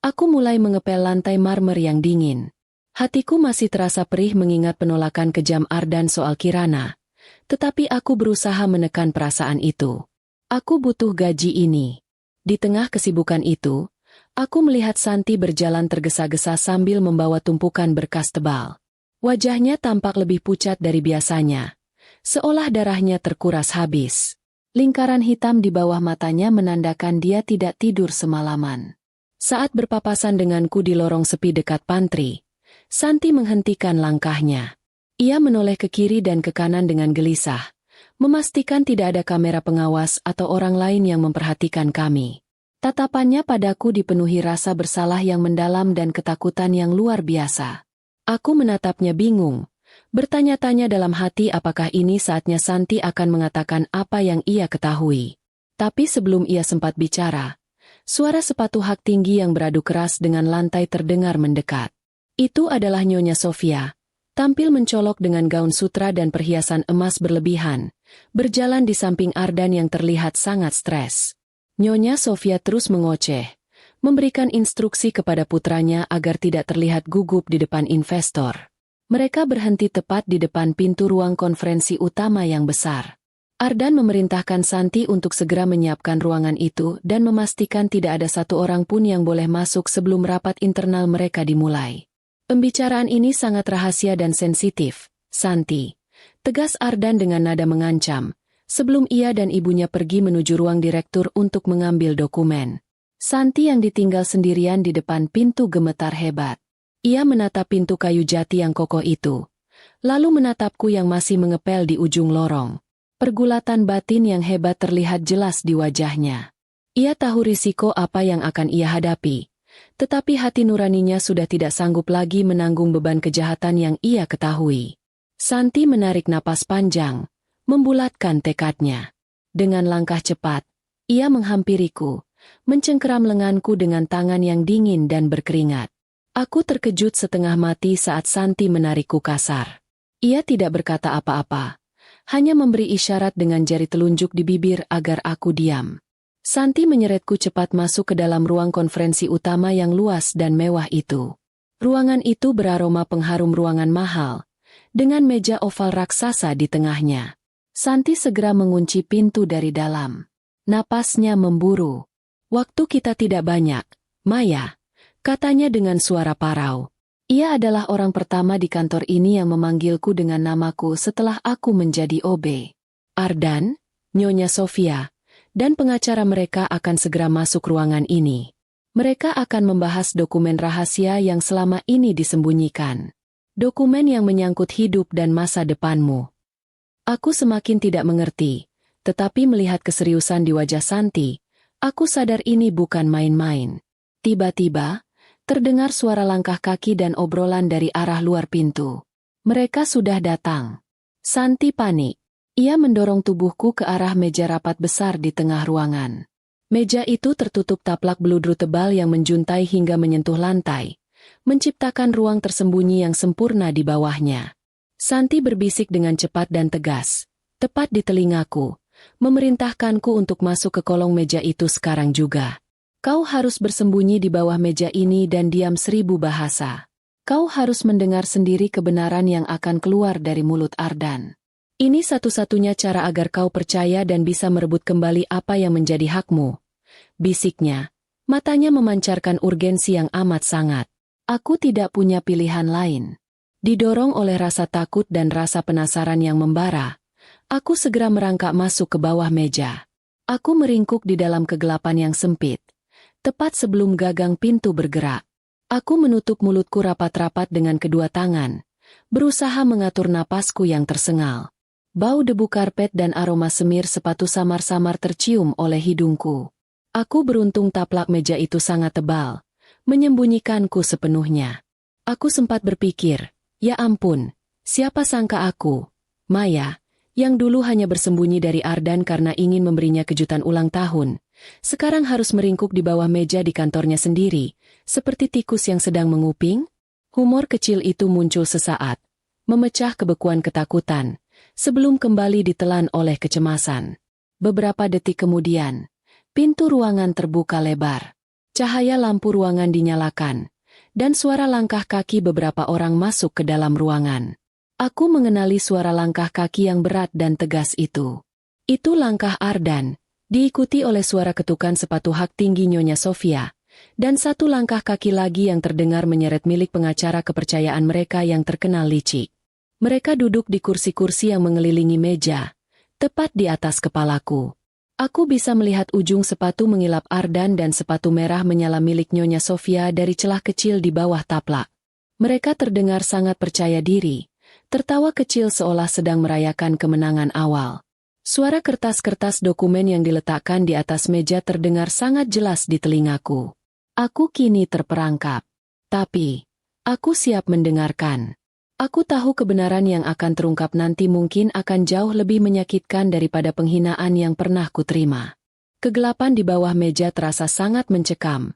aku mulai mengepel lantai marmer yang dingin. Hatiku masih terasa perih mengingat penolakan kejam Ardan soal Kirana, tetapi aku berusaha menekan perasaan itu. Aku butuh gaji ini. Di tengah kesibukan itu, aku melihat Santi berjalan tergesa-gesa sambil membawa tumpukan berkas tebal. Wajahnya tampak lebih pucat dari biasanya, seolah darahnya terkuras habis. Lingkaran hitam di bawah matanya menandakan dia tidak tidur semalaman. Saat berpapasan denganku di lorong sepi dekat pantry, Santi menghentikan langkahnya. Ia menoleh ke kiri dan ke kanan dengan gelisah, memastikan tidak ada kamera pengawas atau orang lain yang memperhatikan kami. Tatapannya padaku dipenuhi rasa bersalah yang mendalam dan ketakutan yang luar biasa. Aku menatapnya bingung, bertanya-tanya dalam hati apakah ini saatnya Santi akan mengatakan apa yang ia ketahui. Tapi sebelum ia sempat bicara, suara sepatu hak tinggi yang beradu keras dengan lantai terdengar mendekat. Itu adalah Nyonya Sofia, tampil mencolok dengan gaun sutra dan perhiasan emas berlebihan, berjalan di samping Ardan yang terlihat sangat stres. Nyonya Sofia terus mengoceh, memberikan instruksi kepada putranya agar tidak terlihat gugup di depan investor. Mereka berhenti tepat di depan pintu ruang konferensi utama yang besar. Ardan memerintahkan Santi untuk segera menyiapkan ruangan itu dan memastikan tidak ada satu orang pun yang boleh masuk sebelum rapat internal mereka dimulai. Pembicaraan ini sangat rahasia dan sensitif, Santi, tegas Ardan dengan nada mengancam, sebelum ia dan ibunya pergi menuju ruang direktur untuk mengambil dokumen. Santi yang ditinggal sendirian di depan pintu gemetar hebat. Ia menatap pintu kayu jati yang kokoh itu, lalu menatapku yang masih mengepel di ujung lorong. Pergulatan batin yang hebat terlihat jelas di wajahnya. Ia tahu risiko apa yang akan ia hadapi, tetapi hati nuraninya sudah tidak sanggup lagi menanggung beban kejahatan yang ia ketahui. Santi menarik napas panjang, membulatkan tekadnya. Dengan langkah cepat, ia menghampiriku, mencengkeram lenganku dengan tangan yang dingin dan berkeringat. Aku terkejut setengah mati saat Santi menarikku kasar. Ia tidak berkata apa-apa, hanya memberi isyarat dengan jari telunjuk di bibir agar aku diam. Santi menyeretku cepat masuk ke dalam ruang konferensi utama yang luas dan mewah itu. Ruangan itu beraroma pengharum ruangan mahal, dengan meja oval raksasa di tengahnya. Santi segera mengunci pintu dari dalam. Napasnya memburu. "Waktu kita tidak banyak, Maya," katanya dengan suara parau. Ia adalah orang pertama di kantor ini yang memanggilku dengan namaku setelah aku menjadi OB. Ardan, Nyonya Sofia, dan pengacara mereka akan segera masuk ruangan ini. Mereka akan membahas dokumen rahasia yang selama ini disembunyikan. Dokumen yang menyangkut hidup dan masa depanmu. Aku semakin tidak mengerti, tetapi melihat keseriusan di wajah Santi, aku sadar ini bukan main-main. Tiba-tiba, terdengar suara langkah kaki dan obrolan dari arah luar pintu. Mereka sudah datang. Santi panik. Ia mendorong tubuhku ke arah meja rapat besar di tengah ruangan. Meja itu tertutup taplak beludru tebal yang menjuntai hingga menyentuh lantai, menciptakan ruang tersembunyi yang sempurna di bawahnya. Santi berbisik dengan cepat dan tegas, tepat di telingaku, memerintahkanku untuk masuk ke kolong meja itu sekarang juga. "Kau harus bersembunyi di bawah meja ini dan diam 1000 bahasa. Kau harus mendengar sendiri kebenaran yang akan keluar dari mulut Ardan. Ini satu-satunya cara agar kau percaya dan bisa merebut kembali apa yang menjadi hakmu," bisiknya. Matanya memancarkan urgensi yang amat sangat. Aku tidak punya pilihan lain. Didorong oleh rasa takut dan rasa penasaran yang membara, aku segera merangkak masuk ke bawah meja. Aku meringkuk di dalam kegelapan yang sempit. Tepat sebelum gagang pintu bergerak, aku menutup mulutku rapat-rapat dengan kedua tangan, berusaha mengatur napasku yang tersengal. Bau debu karpet dan aroma semir sepatu samar-samar tercium oleh hidungku. Aku beruntung taplak meja itu sangat tebal, menyembunyikanku sepenuhnya. Aku sempat berpikir, ya ampun, siapa sangka aku, Maya, yang dulu hanya bersembunyi dari Ardan karena ingin memberinya kejutan ulang tahun, sekarang harus meringkuk di bawah meja di kantornya sendiri, seperti tikus yang sedang menguping? Humor kecil itu muncul sesaat, memecah kebekuan ketakutan, sebelum kembali ditelan oleh kecemasan. Beberapa detik kemudian, pintu ruangan terbuka lebar. Cahaya lampu ruangan dinyalakan, dan suara langkah kaki beberapa orang masuk ke dalam ruangan. Aku mengenali suara langkah kaki yang berat dan tegas itu. Itu langkah Ardan, diikuti oleh suara ketukan sepatu hak tinggi Nyonya Sofia, dan satu langkah kaki lagi yang terdengar menyeret milik pengacara kepercayaan mereka yang terkenal licik. Mereka duduk di kursi-kursi yang mengelilingi meja, tepat di atas kepalaku. Aku bisa melihat ujung sepatu mengilap Ardan dan sepatu merah menyala milik Nyonya Sofia dari celah kecil di bawah taplak. Mereka terdengar sangat percaya diri, tertawa kecil seolah sedang merayakan kemenangan awal. Suara kertas-kertas dokumen yang diletakkan di atas meja terdengar sangat jelas di telingaku. Aku kini terperangkap. Tapi, aku siap mendengarkan. Aku tahu kebenaran yang akan terungkap nanti mungkin akan jauh lebih menyakitkan daripada penghinaan yang pernah kuterima. Kegelapan di bawah meja terasa sangat mencekam,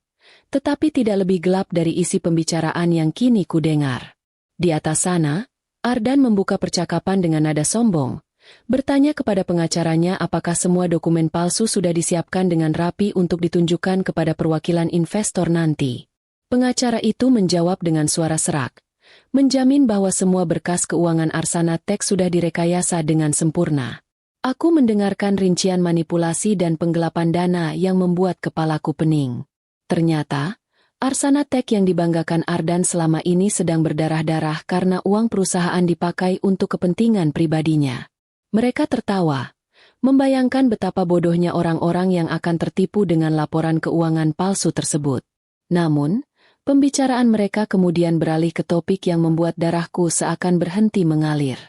tetapi tidak lebih gelap dari isi pembicaraan yang kini kudengar. Di atas sana, Ardan membuka percakapan dengan nada sombong, bertanya kepada pengacaranya apakah semua dokumen palsu sudah disiapkan dengan rapi untuk ditunjukkan kepada perwakilan investor nanti. Pengacara itu menjawab dengan suara serak, menjamin bahwa semua berkas keuangan Arsana Tech sudah direkayasa dengan sempurna. Aku mendengarkan rincian manipulasi dan penggelapan dana yang membuat kepalaku pening. Ternyata, Arsana Tech yang dibanggakan Ardan selama ini sedang berdarah-darah karena uang perusahaan dipakai untuk kepentingan pribadinya. Mereka tertawa, membayangkan betapa bodohnya orang-orang yang akan tertipu dengan laporan keuangan palsu tersebut. Namun, pembicaraan mereka kemudian beralih ke topik yang membuat darahku seakan berhenti mengalir.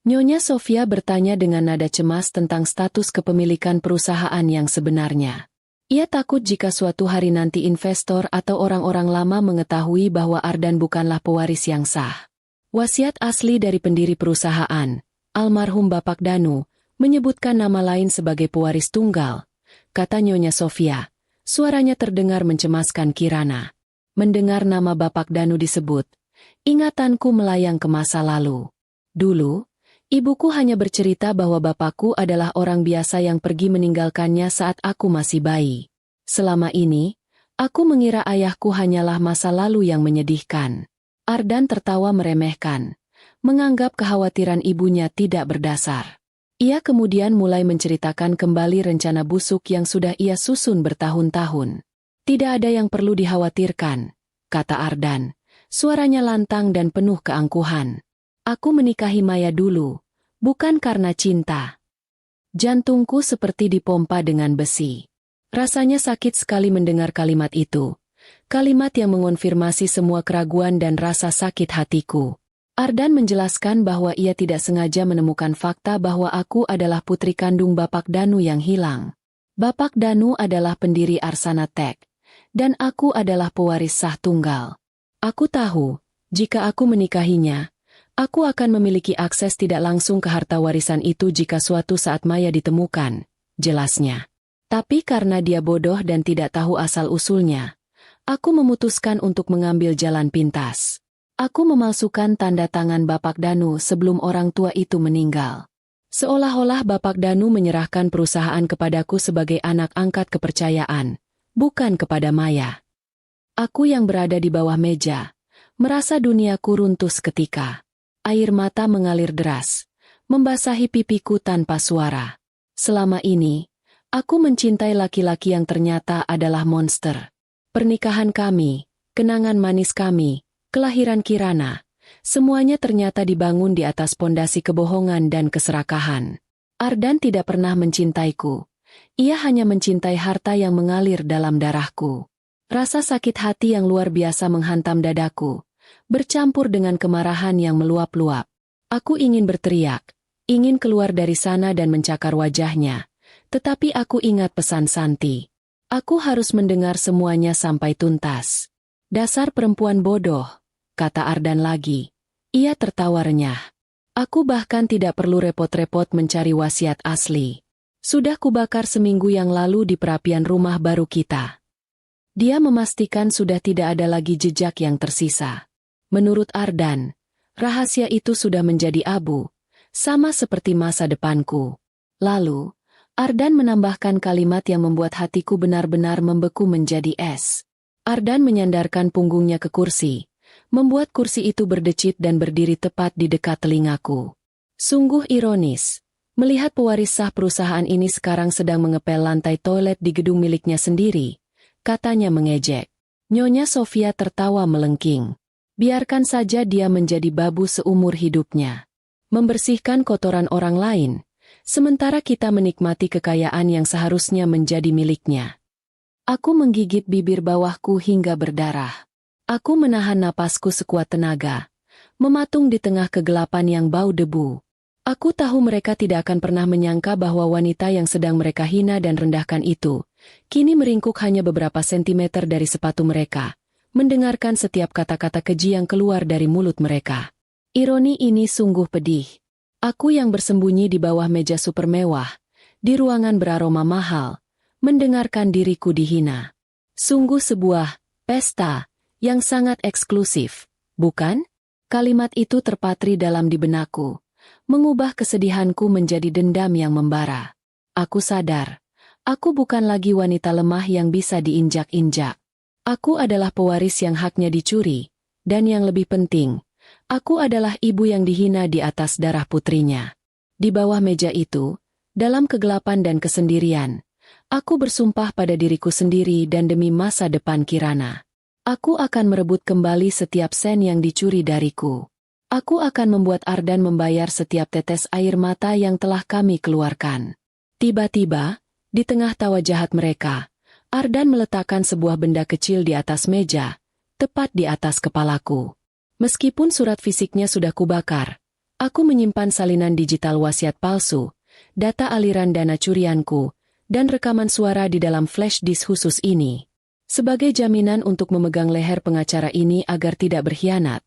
Nyonya Sofia bertanya dengan nada cemas tentang status kepemilikan perusahaan yang sebenarnya. Ia takut jika suatu hari nanti investor atau orang-orang lama mengetahui bahwa Ardan bukanlah pewaris yang sah. Wasiat asli dari pendiri perusahaan, almarhum Bapak Danu, menyebutkan nama lain sebagai pewaris tunggal, kata Nyonya Sofia. Suaranya terdengar mencemaskan Kirana. Mendengar nama Bapak Danu disebut, ingatanku melayang ke masa lalu. Dulu, ibuku hanya bercerita bahwa bapakku adalah orang biasa yang pergi meninggalkannya saat aku masih bayi. Selama ini, aku mengira ayahku hanyalah masa lalu yang menyedihkan. Ardan tertawa meremehkan, menganggap kekhawatiran ibunya tidak berdasar. Ia kemudian mulai menceritakan kembali rencana busuk yang sudah ia susun bertahun-tahun. Tidak ada yang perlu dikhawatirkan, kata Ardan. Suaranya lantang dan penuh keangkuhan. Aku menikahi Maya dulu, bukan karena cinta. Jantungku seperti dipompa dengan besi. Rasanya sakit sekali mendengar kalimat itu. Kalimat yang mengonfirmasi semua keraguan dan rasa sakit hatiku. Ardan menjelaskan bahwa ia tidak sengaja menemukan fakta bahwa aku adalah putri kandung Bapak Danu yang hilang. Bapak Danu adalah pendiri Arsana Tech, dan aku adalah pewaris sah tunggal. Aku tahu, jika aku menikahinya, aku akan memiliki akses tidak langsung ke harta warisan itu jika suatu saat Maya ditemukan, jelasnya. Tapi karena dia bodoh dan tidak tahu asal-usulnya, aku memutuskan untuk mengambil jalan pintas. Aku memalsukan tanda tangan Bapak Danu sebelum orang tua itu meninggal. Seolah-olah Bapak Danu menyerahkan perusahaan kepadaku sebagai anak angkat kepercayaan, bukan kepada Maya. Aku yang berada di bawah meja, merasa duniaku runtuh seketika. Air mata mengalir deras, membasahi pipiku tanpa suara. Selama ini, aku mencintai laki-laki yang ternyata adalah monster. Pernikahan kami, kenangan manis kami, kelahiran Kirana, semuanya ternyata dibangun di atas pondasi kebohongan dan keserakahan. Ardan tidak pernah mencintaiku. Ia hanya mencintai harta yang mengalir dalam darahku. Rasa sakit hati yang luar biasa menghantam dadaku, bercampur dengan kemarahan yang meluap-luap. Aku ingin berteriak, ingin keluar dari sana dan mencakar wajahnya, tetapi aku ingat pesan Santi. Aku harus mendengar semuanya sampai tuntas. Dasar perempuan bodoh, kata Ardan lagi. Ia tertawa renyah. Aku bahkan tidak perlu repot-repot mencari wasiat asli. Sudah kubakar seminggu yang lalu di perapian rumah baru kita. Dia memastikan sudah tidak ada lagi jejak yang tersisa. Menurut Ardan, rahasia itu sudah menjadi abu, sama seperti masa depanku. Lalu, Ardan menambahkan kalimat yang membuat hatiku benar-benar membeku menjadi es. Ardan menyandarkan punggungnya ke kursi, membuat kursi itu berdecit dan berdiri tepat di dekat telingaku. Sungguh ironis, melihat pewaris sah perusahaan ini sekarang sedang mengepel lantai toilet di gedung miliknya sendiri, katanya mengejek. Nyonya Sofia tertawa melengking. Biarkan saja dia menjadi babu seumur hidupnya. Membersihkan kotoran orang lain, sementara kita menikmati kekayaan yang seharusnya menjadi miliknya. Aku menggigit bibir bawahku hingga berdarah. Aku menahan napasku sekuat tenaga, mematung di tengah kegelapan yang bau debu. Aku tahu mereka tidak akan pernah menyangka bahwa wanita yang sedang mereka hina dan rendahkan itu, kini meringkuk hanya beberapa sentimeter dari sepatu mereka, mendengarkan setiap kata-kata keji yang keluar dari mulut mereka. Ironi ini sungguh pedih. Aku yang bersembunyi di bawah meja super mewah, di ruangan beraroma mahal, mendengarkan diriku dihina. Sungguh sebuah pesta yang sangat eksklusif, bukan? Kalimat itu terpatri dalam di benakku, mengubah kesedihanku menjadi dendam yang membara. Aku sadar, aku bukan lagi wanita lemah yang bisa diinjak-injak. Aku adalah pewaris yang haknya dicuri, dan yang lebih penting, aku adalah ibu yang dihina di atas darah putrinya. Di bawah meja itu, dalam kegelapan dan kesendirian, aku bersumpah pada diriku sendiri dan demi masa depan Kirana. Aku akan merebut kembali setiap sen yang dicuri dariku. Aku akan membuat Ardan membayar setiap tetes air mata yang telah kami keluarkan. Tiba-tiba, di tengah tawa jahat mereka, Ardan meletakkan sebuah benda kecil di atas meja, tepat di atas kepalaku. Meskipun surat fisiknya sudah kubakar, aku menyimpan salinan digital wasiat palsu, data aliran dana curianku, dan rekaman suara di dalam flash disk khusus ini. Sebagai jaminan untuk memegang leher pengacara ini agar tidak berkhianat,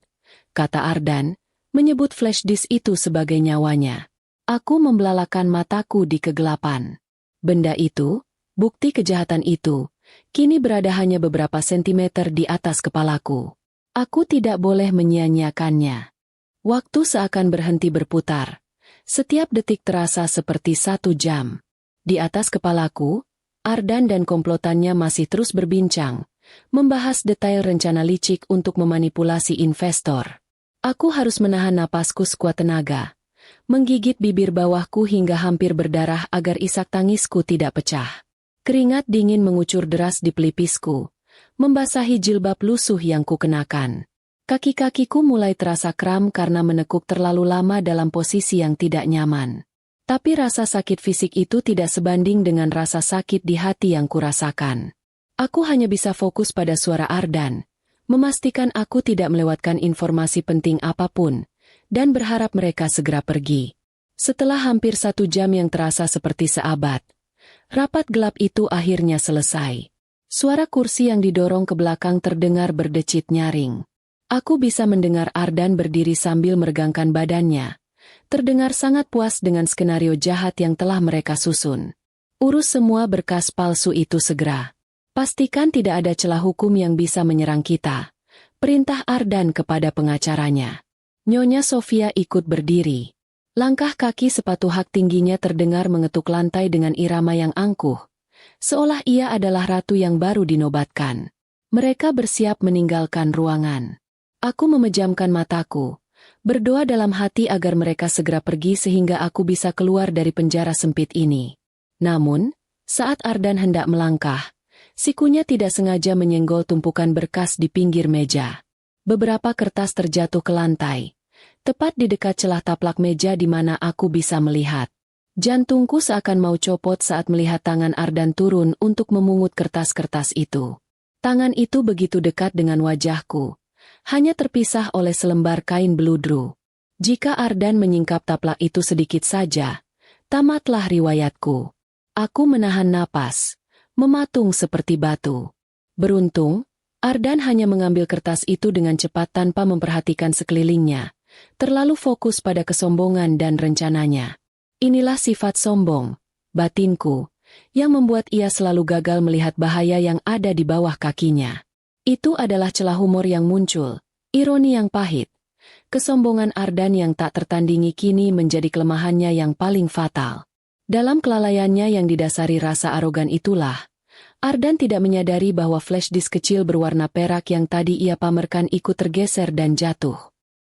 kata Ardan, menyebut flash disk itu sebagai nyawanya. Aku membelalakan mataku di kegelapan. Benda itu, bukti kejahatan itu, kini berada hanya beberapa sentimeter di atas kepalaku. Aku tidak boleh menyia-nyiakannya. Waktu seakan berhenti berputar. Setiap detik terasa seperti 1 jam. Di atas kepalaku, Ardan dan komplotannya masih terus berbincang, membahas detail rencana licik untuk memanipulasi investor. Aku harus menahan napasku sekuat tenaga, menggigit bibir bawahku hingga hampir berdarah agar isak tangisku tidak pecah. Keringat dingin mengucur deras di pelipisku, membasahi jilbab lusuh yang kukenakan. Kaki-kakiku mulai terasa kram karena menekuk terlalu lama dalam posisi yang tidak nyaman. Tapi rasa sakit fisik itu tidak sebanding dengan rasa sakit di hati yang kurasakan. Aku hanya bisa fokus pada suara Ardan, memastikan aku tidak melewatkan informasi penting apapun, dan berharap mereka segera pergi. Setelah hampir 1 jam yang terasa seperti seabad, rapat gelap itu akhirnya selesai. Suara kursi yang didorong ke belakang terdengar berdecit nyaring. Aku bisa mendengar Ardan berdiri sambil meregangkan badannya. Terdengar sangat puas dengan skenario jahat yang telah mereka susun. Urus semua berkas palsu itu segera. Pastikan tidak ada celah hukum yang bisa menyerang kita. Perintah Ardan kepada pengacaranya. Nyonya Sofia ikut berdiri. Langkah kaki sepatu hak tingginya terdengar mengetuk lantai dengan irama yang angkuh. Seolah ia adalah ratu yang baru dinobatkan. Mereka bersiap meninggalkan ruangan. Aku memejamkan mataku. Berdoa dalam hati agar mereka segera pergi sehingga aku bisa keluar dari penjara sempit ini. Namun, saat Ardan hendak melangkah, sikunya tidak sengaja menyenggol tumpukan berkas di pinggir meja. Beberapa kertas terjatuh ke lantai, tepat di dekat celah taplak meja di mana aku bisa melihat. Jantungku seakan mau copot saat melihat tangan Ardan turun untuk memungut kertas-kertas itu. Tangan itu begitu dekat dengan wajahku. Hanya terpisah oleh selembar kain beludru. Jika Ardan menyingkap taplak itu sedikit saja, tamatlah riwayatku. Aku menahan napas, mematung seperti batu. Beruntung, Ardan hanya mengambil kertas itu dengan cepat tanpa memperhatikan sekelilingnya, terlalu fokus pada kesombongan dan rencananya. Inilah sifat sombong, batinku, yang membuat ia selalu gagal melihat bahaya yang ada di bawah kakinya. Itu adalah celah humor yang muncul, ironi yang pahit. Kesombongan Ardan yang tak tertandingi kini menjadi kelemahannya yang paling fatal. Dalam kelalaiannya yang didasari rasa arogan itulah, Ardan tidak menyadari bahwa flash disk kecil berwarna perak yang tadi ia pamerkan ikut tergeser dan jatuh.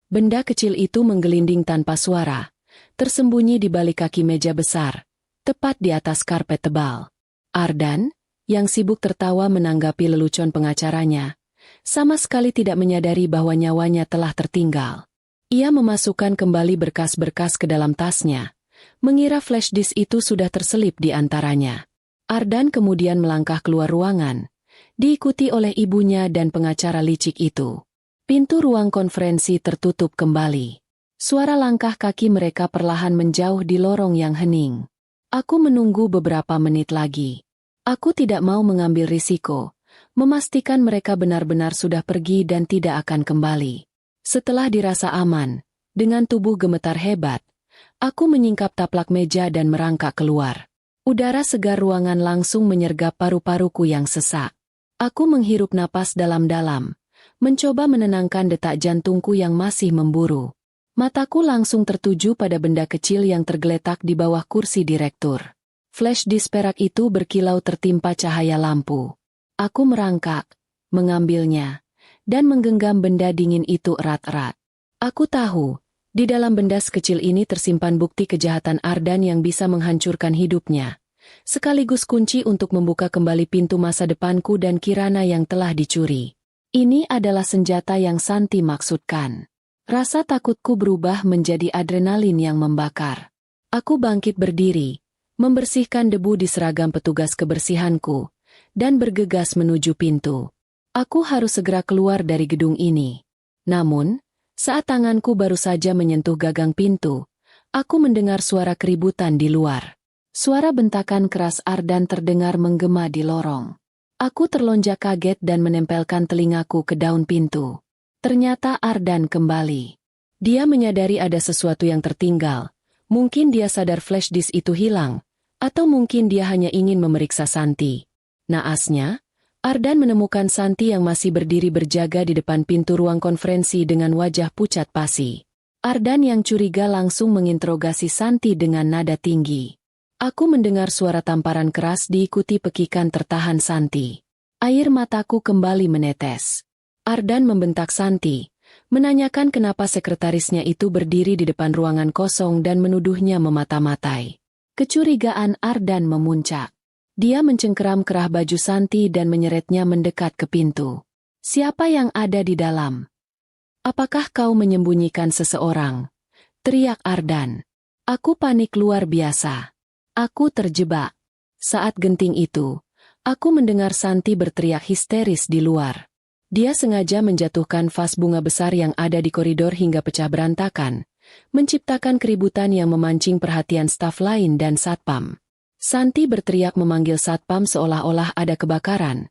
Benda kecil itu menggelinding tanpa suara, tersembunyi di balik kaki meja besar, tepat di atas karpet tebal. Ardan, yang sibuk tertawa menanggapi lelucon pengacaranya, sama sekali tidak menyadari bahwa nyawanya telah tertinggal. Ia memasukkan kembali berkas-berkas ke dalam tasnya, mengira flash disk itu sudah terselip di antaranya. Ardan kemudian melangkah keluar ruangan, diikuti oleh ibunya dan pengacara licik itu. Pintu ruang konferensi tertutup kembali. Suara langkah kaki mereka perlahan menjauh di lorong yang hening. Aku menunggu beberapa menit lagi. Aku tidak mau mengambil risiko, memastikan mereka benar-benar sudah pergi dan tidak akan kembali. Setelah dirasa aman, dengan tubuh gemetar hebat, aku menyingkap taplak meja dan merangkak keluar. Udara segar ruangan langsung menyergap paru-paruku yang sesak. Aku menghirup napas dalam-dalam, mencoba menenangkan detak jantungku yang masih memburu. Mataku langsung tertuju pada benda kecil yang tergeletak di bawah kursi direktur. Flash disk perak itu berkilau tertimpa cahaya lampu. Aku merangkak, mengambilnya, dan menggenggam benda dingin itu erat-erat. Aku tahu, di dalam benda sekecil ini tersimpan bukti kejahatan Ardan yang bisa menghancurkan hidupnya, sekaligus kunci untuk membuka kembali pintu masa depanku dan Kirana yang telah dicuri. Ini adalah senjata yang Santi maksudkan. Rasa takutku berubah menjadi adrenalin yang membakar. Aku bangkit berdiri, membersihkan debu di seragam petugas kebersihanku, dan bergegas menuju pintu. Aku harus segera keluar dari gedung ini. Namun, saat tanganku baru saja menyentuh gagang pintu, aku mendengar suara keributan di luar. Suara bentakan keras Ardan terdengar menggema di lorong. Aku terlonjak kaget dan menempelkan telingaku ke daun pintu. Ternyata Ardan kembali. Dia menyadari ada sesuatu yang tertinggal. Mungkin dia sadar flash disk itu hilang, atau mungkin dia hanya ingin memeriksa Santi. Naasnya, Ardan menemukan Santi yang masih berdiri berjaga di depan pintu ruang konferensi dengan wajah pucat pasi. Ardan yang curiga langsung menginterogasi Santi dengan nada tinggi. Aku mendengar suara tamparan keras diikuti pekikan tertahan Santi. Air mataku kembali menetes. Ardan membentak Santi, menanyakan kenapa sekretarisnya itu berdiri di depan ruangan kosong dan menuduhnya memata-matai. Kecurigaan Ardan memuncak. Dia mencengkeram kerah baju Santi dan menyeretnya mendekat ke pintu. "Siapa yang ada di dalam? Apakah kau menyembunyikan seseorang?" teriak Ardan. Aku panik luar biasa. Aku terjebak. Saat genting itu, aku mendengar Santi berteriak histeris di luar. Dia sengaja menjatuhkan vas bunga besar yang ada di koridor hingga pecah berantakan, menciptakan keributan yang memancing perhatian staf lain dan satpam. Santi berteriak memanggil satpam seolah-olah ada kebakaran.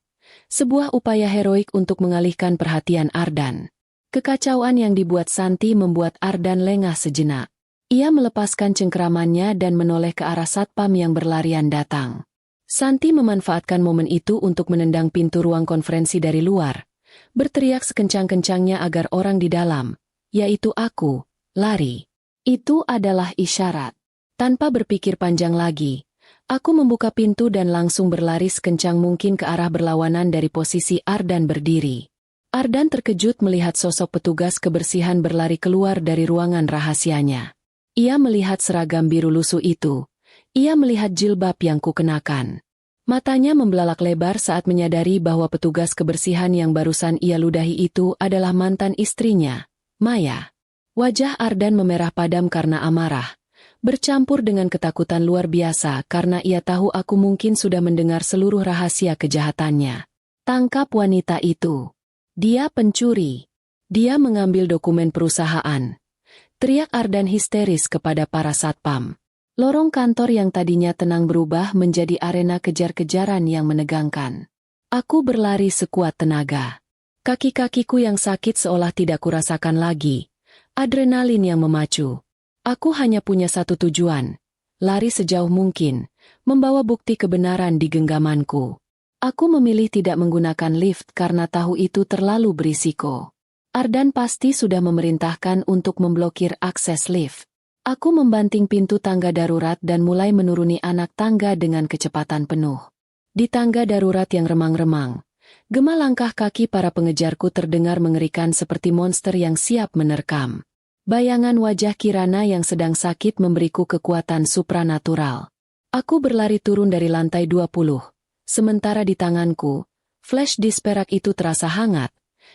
Sebuah upaya heroik untuk mengalihkan perhatian Ardan. Kekacauan yang dibuat Santi membuat Ardan lengah sejenak. Ia melepaskan cengkeramannya dan menoleh ke arah satpam yang berlarian datang. Santi memanfaatkan momen itu untuk menendang pintu ruang konferensi dari luar, berteriak sekencang-kencangnya agar orang di dalam, yaitu aku, lari. Itu adalah isyarat. Tanpa berpikir panjang lagi, aku membuka pintu dan langsung berlari sekencang mungkin ke arah berlawanan dari posisi Ardan berdiri. Ardan terkejut melihat sosok petugas kebersihan berlari keluar dari ruangan rahasianya. Ia melihat seragam biru lusuh itu. Ia melihat jilbab yang kukenakan. Matanya membelalak lebar saat menyadari bahwa petugas kebersihan yang barusan ia ludahi itu adalah mantan istrinya, Maya. Wajah Ardan memerah padam karena amarah, bercampur dengan ketakutan luar biasa karena ia tahu aku mungkin sudah mendengar seluruh rahasia kejahatannya. Tangkap wanita itu. Dia pencuri. Dia mengambil dokumen perusahaan. Teriak Ardan histeris kepada para satpam. Lorong kantor yang tadinya tenang berubah menjadi arena kejar-kejaran yang menegangkan. Aku berlari sekuat tenaga. Kaki-kakiku yang sakit seolah tidak kurasakan lagi. Adrenalin yang memacu. Aku hanya punya satu tujuan. Lari sejauh mungkin, membawa bukti kebenaran di genggamanku. Aku memilih tidak menggunakan lift karena tahu itu terlalu berisiko. Ardan pasti sudah memerintahkan untuk memblokir akses lift. Aku membanting pintu tangga darurat dan mulai menuruni anak tangga dengan kecepatan penuh. Di tangga darurat yang remang-remang, gema langkah kaki para pengejarku terdengar mengerikan seperti monster yang siap menerkam. Bayangan wajah Kirana yang sedang sakit memberiku kekuatan supranatural. Aku berlari turun dari lantai 20. Sementara di tanganku, flash disk perak itu terasa hangat,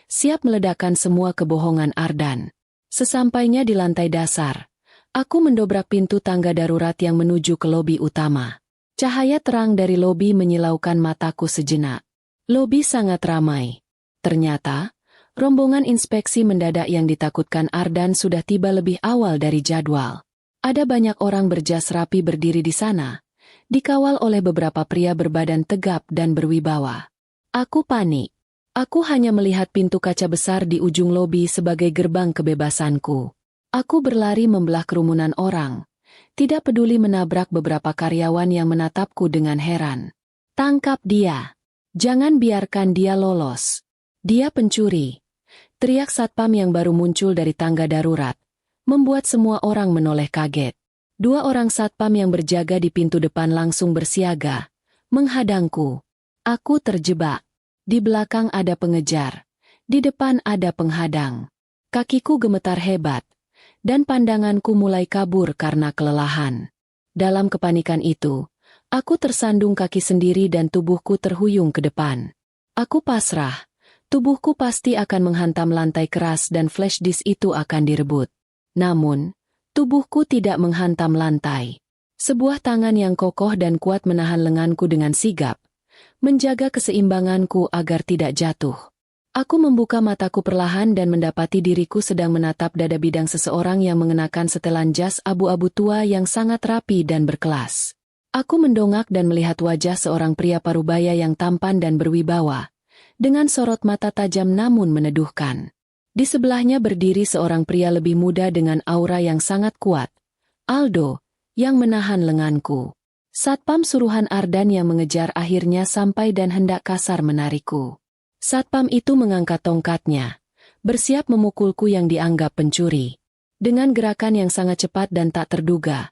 siap meledakkan semua kebohongan Ardan. Sesampainya di lantai dasar, aku mendobrak pintu tangga darurat yang menuju ke lobi utama. Cahaya terang dari lobi menyilaukan mataku sejenak. Lobi sangat ramai. Ternyata, rombongan inspeksi mendadak yang ditakutkan Ardan sudah tiba lebih awal dari jadwal. Ada banyak orang berjas rapi berdiri di sana, dikawal oleh beberapa pria berbadan tegap dan berwibawa. Aku panik. Aku hanya melihat pintu kaca besar di ujung lobi sebagai gerbang kebebasanku. Aku berlari membelah kerumunan orang, tidak peduli menabrak beberapa karyawan yang menatapku dengan heran. Tangkap dia. Jangan biarkan dia lolos. Dia pencuri. Teriak satpam yang baru muncul dari tangga darurat, membuat semua orang menoleh kaget. 2 orang satpam yang berjaga di pintu depan langsung bersiaga, menghadangku. Aku terjebak. Di belakang ada pengejar. Di depan ada penghadang. Kakiku gemetar hebat, dan pandanganku mulai kabur karena kelelahan. Dalam kepanikan itu, aku tersandung kaki sendiri dan tubuhku terhuyung ke depan. Aku pasrah. Tubuhku pasti akan menghantam lantai keras dan flash disk itu akan direbut. Namun, tubuhku tidak menghantam lantai. Sebuah tangan yang kokoh dan kuat menahan lenganku dengan sigap, menjaga keseimbanganku agar tidak jatuh. Aku membuka mataku perlahan dan mendapati diriku sedang menatap dada bidang seseorang yang mengenakan setelan jas abu-abu tua yang sangat rapi dan berkelas. Aku mendongak dan melihat wajah seorang pria parubaya yang tampan dan berwibawa, dengan sorot mata tajam namun meneduhkan. Di sebelahnya berdiri seorang pria lebih muda dengan aura yang sangat kuat, Aldo, yang menahan lenganku. Satpam suruhan Ardan yang mengejar akhirnya sampai dan hendak kasar menarikku. Satpam itu mengangkat tongkatnya, bersiap memukulku yang dianggap pencuri. Dengan gerakan yang sangat cepat dan tak terduga,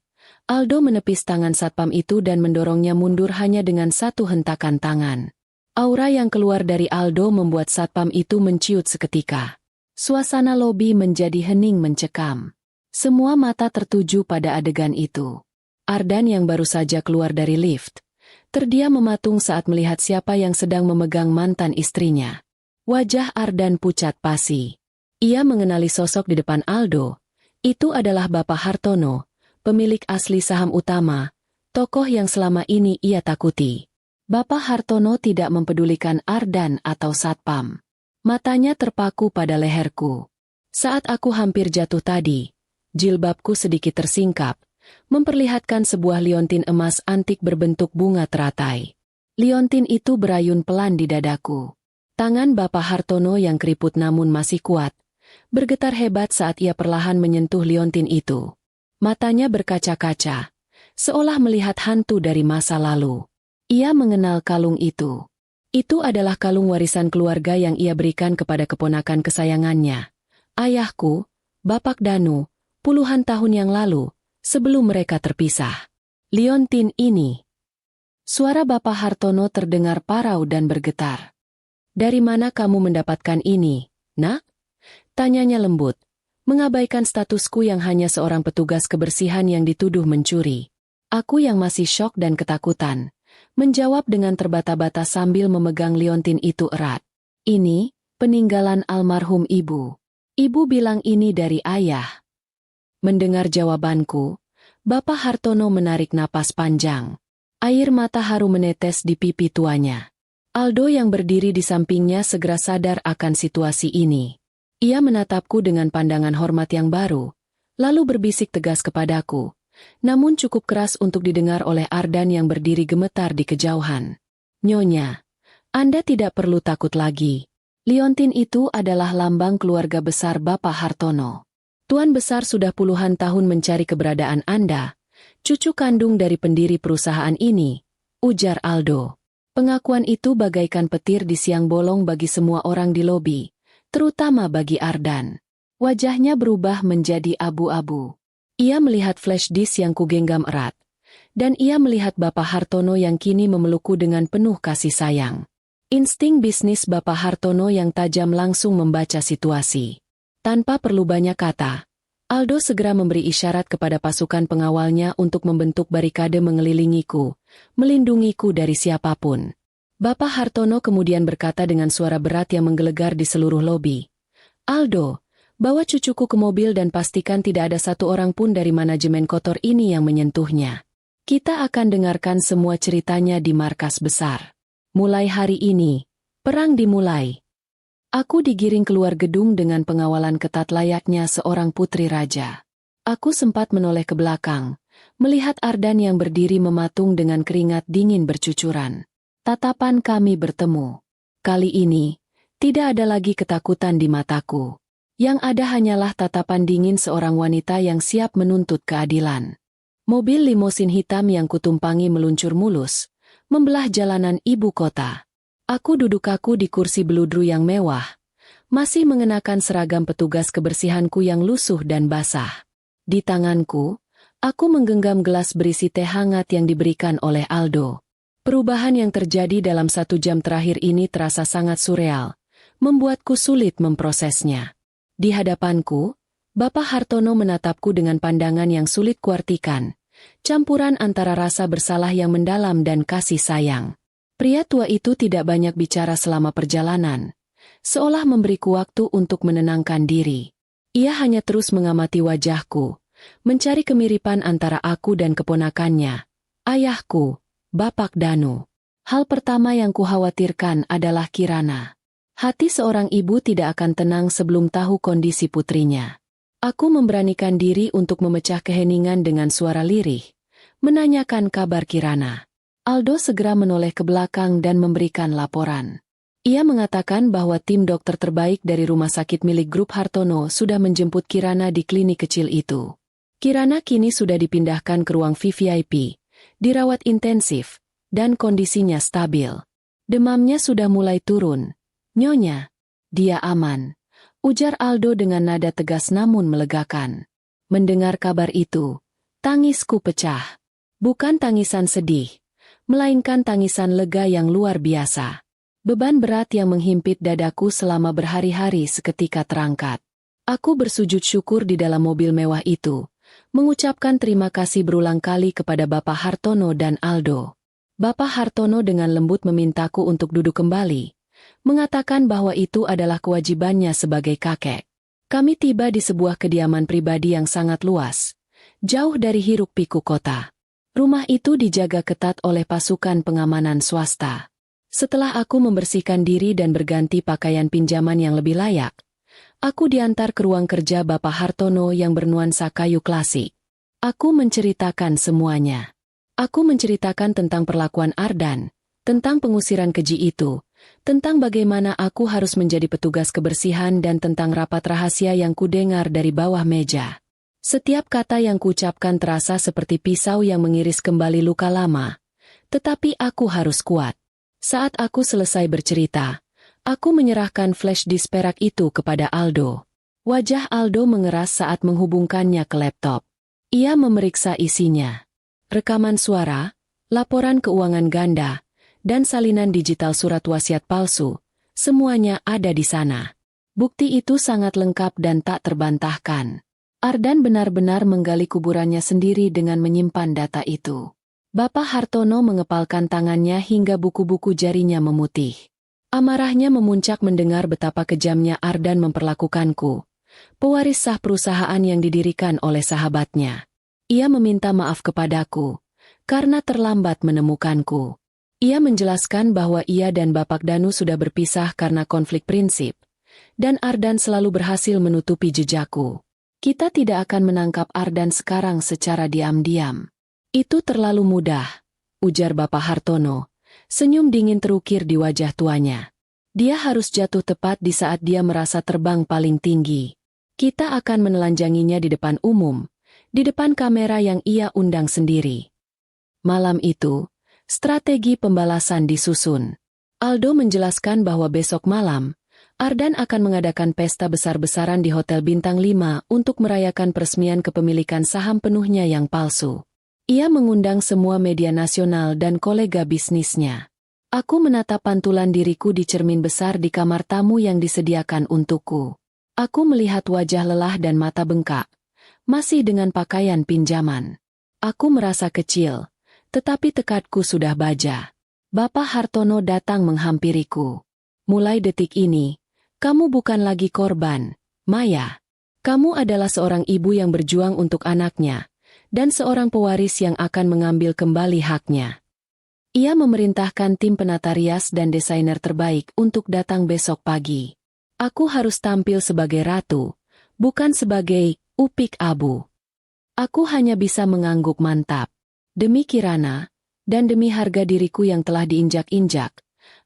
Aldo menepis tangan satpam itu dan mendorongnya mundur hanya dengan satu hentakan tangan. Aura yang keluar dari Aldo membuat satpam itu menciut seketika. Suasana lobi menjadi hening mencekam. Semua mata tertuju pada adegan itu. Ardan yang baru saja keluar dari lift, terdiam mematung saat melihat siapa yang sedang memegang mantan istrinya. Wajah Ardan pucat pasi. Ia mengenali sosok di depan Aldo. Itu adalah Bapak Hartono, pemilik asli saham utama, tokoh yang selama ini ia takuti. Bapak Hartono tidak mempedulikan Ardan atau satpam. Matanya terpaku pada leherku. Saat aku hampir jatuh tadi, jilbabku sedikit tersingkap, memperlihatkan sebuah liontin emas antik berbentuk bunga teratai. Liontin itu berayun pelan di dadaku. Tangan Bapak Hartono yang keriput namun masih kuat, bergetar hebat saat ia perlahan menyentuh liontin itu. Matanya berkaca-kaca, seolah melihat hantu dari masa lalu. Ia mengenal kalung itu. Itu adalah kalung warisan keluarga yang ia berikan kepada keponakan kesayangannya, ayahku, Bapak Danu, puluhan tahun yang lalu, sebelum mereka terpisah. Liontin ini. Suara Bapak Hartono terdengar parau dan bergetar. Dari mana kamu mendapatkan ini, nak? Tanyanya lembut, mengabaikan statusku yang hanya seorang petugas kebersihan yang dituduh mencuri. Aku yang masih syok dan ketakutan, menjawab dengan terbata-bata sambil memegang liontin itu erat. Ini, peninggalan almarhum ibu. Ibu bilang ini dari ayah. Mendengar jawabanku, Bapak Hartono menarik napas panjang. Air mata haru menetes di pipi tuanya. Aldo yang berdiri di sampingnya segera sadar akan situasi ini. Ia menatapku dengan pandangan hormat yang baru, lalu berbisik tegas kepadaku, namun cukup keras untuk didengar oleh Ardan yang berdiri gemetar di kejauhan. Nyonya, Anda tidak perlu takut lagi. Liontin itu adalah lambang keluarga besar Bapak Hartono. Tuan Besar sudah puluhan tahun mencari keberadaan Anda, cucu kandung dari pendiri perusahaan ini, ujar Aldo. Pengakuan itu bagaikan petir di siang bolong bagi semua orang di lobi, terutama bagi Ardan. Wajahnya berubah menjadi abu-abu. Ia melihat flash disk yang kugenggam erat, dan ia melihat Bapak Hartono yang kini memelukku dengan penuh kasih sayang. Insting bisnis Bapak Hartono yang tajam langsung membaca situasi. Tanpa perlu banyak kata, Aldo segera memberi isyarat kepada pasukan pengawalnya untuk membentuk barikade mengelilingiku, melindungiku dari siapapun. Bapak Hartono kemudian berkata dengan suara berat yang menggelegar di seluruh lobi. Aldo, bawa cucuku ke mobil dan pastikan tidak ada satu orang pun dari manajemen kotor ini yang menyentuhnya. Kita akan dengarkan semua ceritanya di markas besar. Mulai hari ini, perang dimulai. Aku digiring keluar gedung dengan pengawalan ketat layaknya seorang putri raja. Aku sempat menoleh ke belakang, melihat Ardan yang berdiri mematung dengan keringat dingin bercucuran. Tatapan kami bertemu. Kali ini, tidak ada lagi ketakutan di mataku. Yang ada hanyalah tatapan dingin seorang wanita yang siap menuntut keadilan. Mobil limosin hitam yang kutumpangi meluncur mulus, membelah jalanan ibu kota. Aku duduk kaku di kursi beludru yang mewah, masih mengenakan seragam petugas kebersihanku yang lusuh dan basah. Di tanganku, aku menggenggam gelas berisi teh hangat yang diberikan oleh Aldo. Perubahan yang terjadi dalam 1 jam terakhir ini terasa sangat surreal, membuatku sulit memprosesnya. Di hadapanku, Bapak Hartono menatapku dengan pandangan yang sulit kuartikan, campuran antara rasa bersalah yang mendalam dan kasih sayang. Pria tua itu tidak banyak bicara selama perjalanan, seolah memberiku waktu untuk menenangkan diri. Ia hanya terus mengamati wajahku, mencari kemiripan antara aku dan keponakannya, ayahku, Bapak Danu. Hal pertama yang kukhawatirkan adalah Kirana. Hati seorang ibu tidak akan tenang sebelum tahu kondisi putrinya. Aku memberanikan diri untuk memecah keheningan dengan suara lirih, menanyakan kabar Kirana. Aldo segera menoleh ke belakang dan memberikan laporan. Ia mengatakan bahwa tim dokter terbaik dari rumah sakit milik Grup Hartono sudah menjemput Kirana di klinik kecil itu. Kirana kini sudah dipindahkan ke ruang VVIP, dirawat intensif, dan kondisinya stabil. Demamnya sudah mulai turun. "Nyonya, dia aman," ujar Aldo dengan nada tegas namun melegakan. Mendengar kabar itu, tangisku pecah. Bukan tangisan sedih, melainkan tangisan lega yang luar biasa. Beban berat yang menghimpit dadaku selama berhari-hari seketika terangkat. Aku bersujud syukur di dalam mobil mewah itu, mengucapkan terima kasih berulang kali kepada Bapak Hartono dan Aldo. Bapak Hartono dengan lembut memintaku untuk duduk kembali, mengatakan bahwa itu adalah kewajibannya sebagai kakek. Kami tiba di sebuah kediaman pribadi yang sangat luas, jauh dari hiruk-pikuk kota. Rumah itu dijaga ketat oleh pasukan pengamanan swasta. Setelah aku membersihkan diri dan berganti pakaian pinjaman yang lebih layak, aku diantar ke ruang kerja Bapak Hartono yang bernuansa kayu klasik. Aku menceritakan semuanya. Aku menceritakan tentang perlakuan Ardan, tentang pengusiran keji itu, tentang bagaimana aku harus menjadi petugas kebersihan dan tentang rapat rahasia yang kudengar dari bawah meja. Setiap kata yang kuucapkan terasa seperti pisau yang mengiris kembali luka lama. Tetapi aku harus kuat. Saat aku selesai bercerita, aku menyerahkan flash disk perak itu kepada Aldo. Wajah Aldo mengeras saat menghubungkannya ke laptop. Ia memeriksa isinya. Rekaman suara, laporan keuangan ganda, dan salinan digital surat wasiat palsu, semuanya ada di sana. Bukti itu sangat lengkap dan tak terbantahkan. Ardan benar-benar menggali kuburannya sendiri dengan menyimpan data itu. Bapak Hartono mengepalkan tangannya hingga buku-buku jarinya memutih. Amarahnya memuncak mendengar betapa kejamnya Ardan memperlakukanku, pewaris sah perusahaan yang didirikan oleh sahabatnya. Ia meminta maaf kepadaku, karena terlambat menemukanku. Ia menjelaskan bahwa ia dan Bapak Danu sudah berpisah karena konflik prinsip, dan Ardan selalu berhasil menutupi jejakku. Kita tidak akan menangkap Ardan sekarang secara diam-diam. Itu terlalu mudah, ujar Bapak Hartono. Senyum dingin terukir di wajah tuanya. Dia harus jatuh tepat di saat dia merasa terbang paling tinggi. Kita akan menelanjanginya di depan umum, di depan kamera yang ia undang sendiri. Malam itu, strategi pembalasan disusun. Aldo menjelaskan bahwa besok malam, Ardan akan mengadakan pesta besar-besaran di Hotel Bintang 5 untuk merayakan peresmian kepemilikan saham penuhnya yang palsu. Ia mengundang semua media nasional dan kolega bisnisnya. Aku menatap pantulan diriku di cermin besar di kamar tamu yang disediakan untukku. Aku melihat wajah lelah dan mata bengkak, masih dengan pakaian pinjaman. Aku merasa kecil, tetapi tekadku sudah baja. Bapak Hartono datang menghampiriku. Mulai detik ini, kamu bukan lagi korban, Maya. Kamu adalah seorang ibu yang berjuang untuk anaknya, dan seorang pewaris yang akan mengambil kembali haknya. Ia memerintahkan tim penata rias dan desainer terbaik untuk datang besok pagi. Aku harus tampil sebagai ratu, bukan sebagai upik abu. Aku hanya bisa mengangguk mantap. Demi Kirana, dan demi harga diriku yang telah diinjak-injak,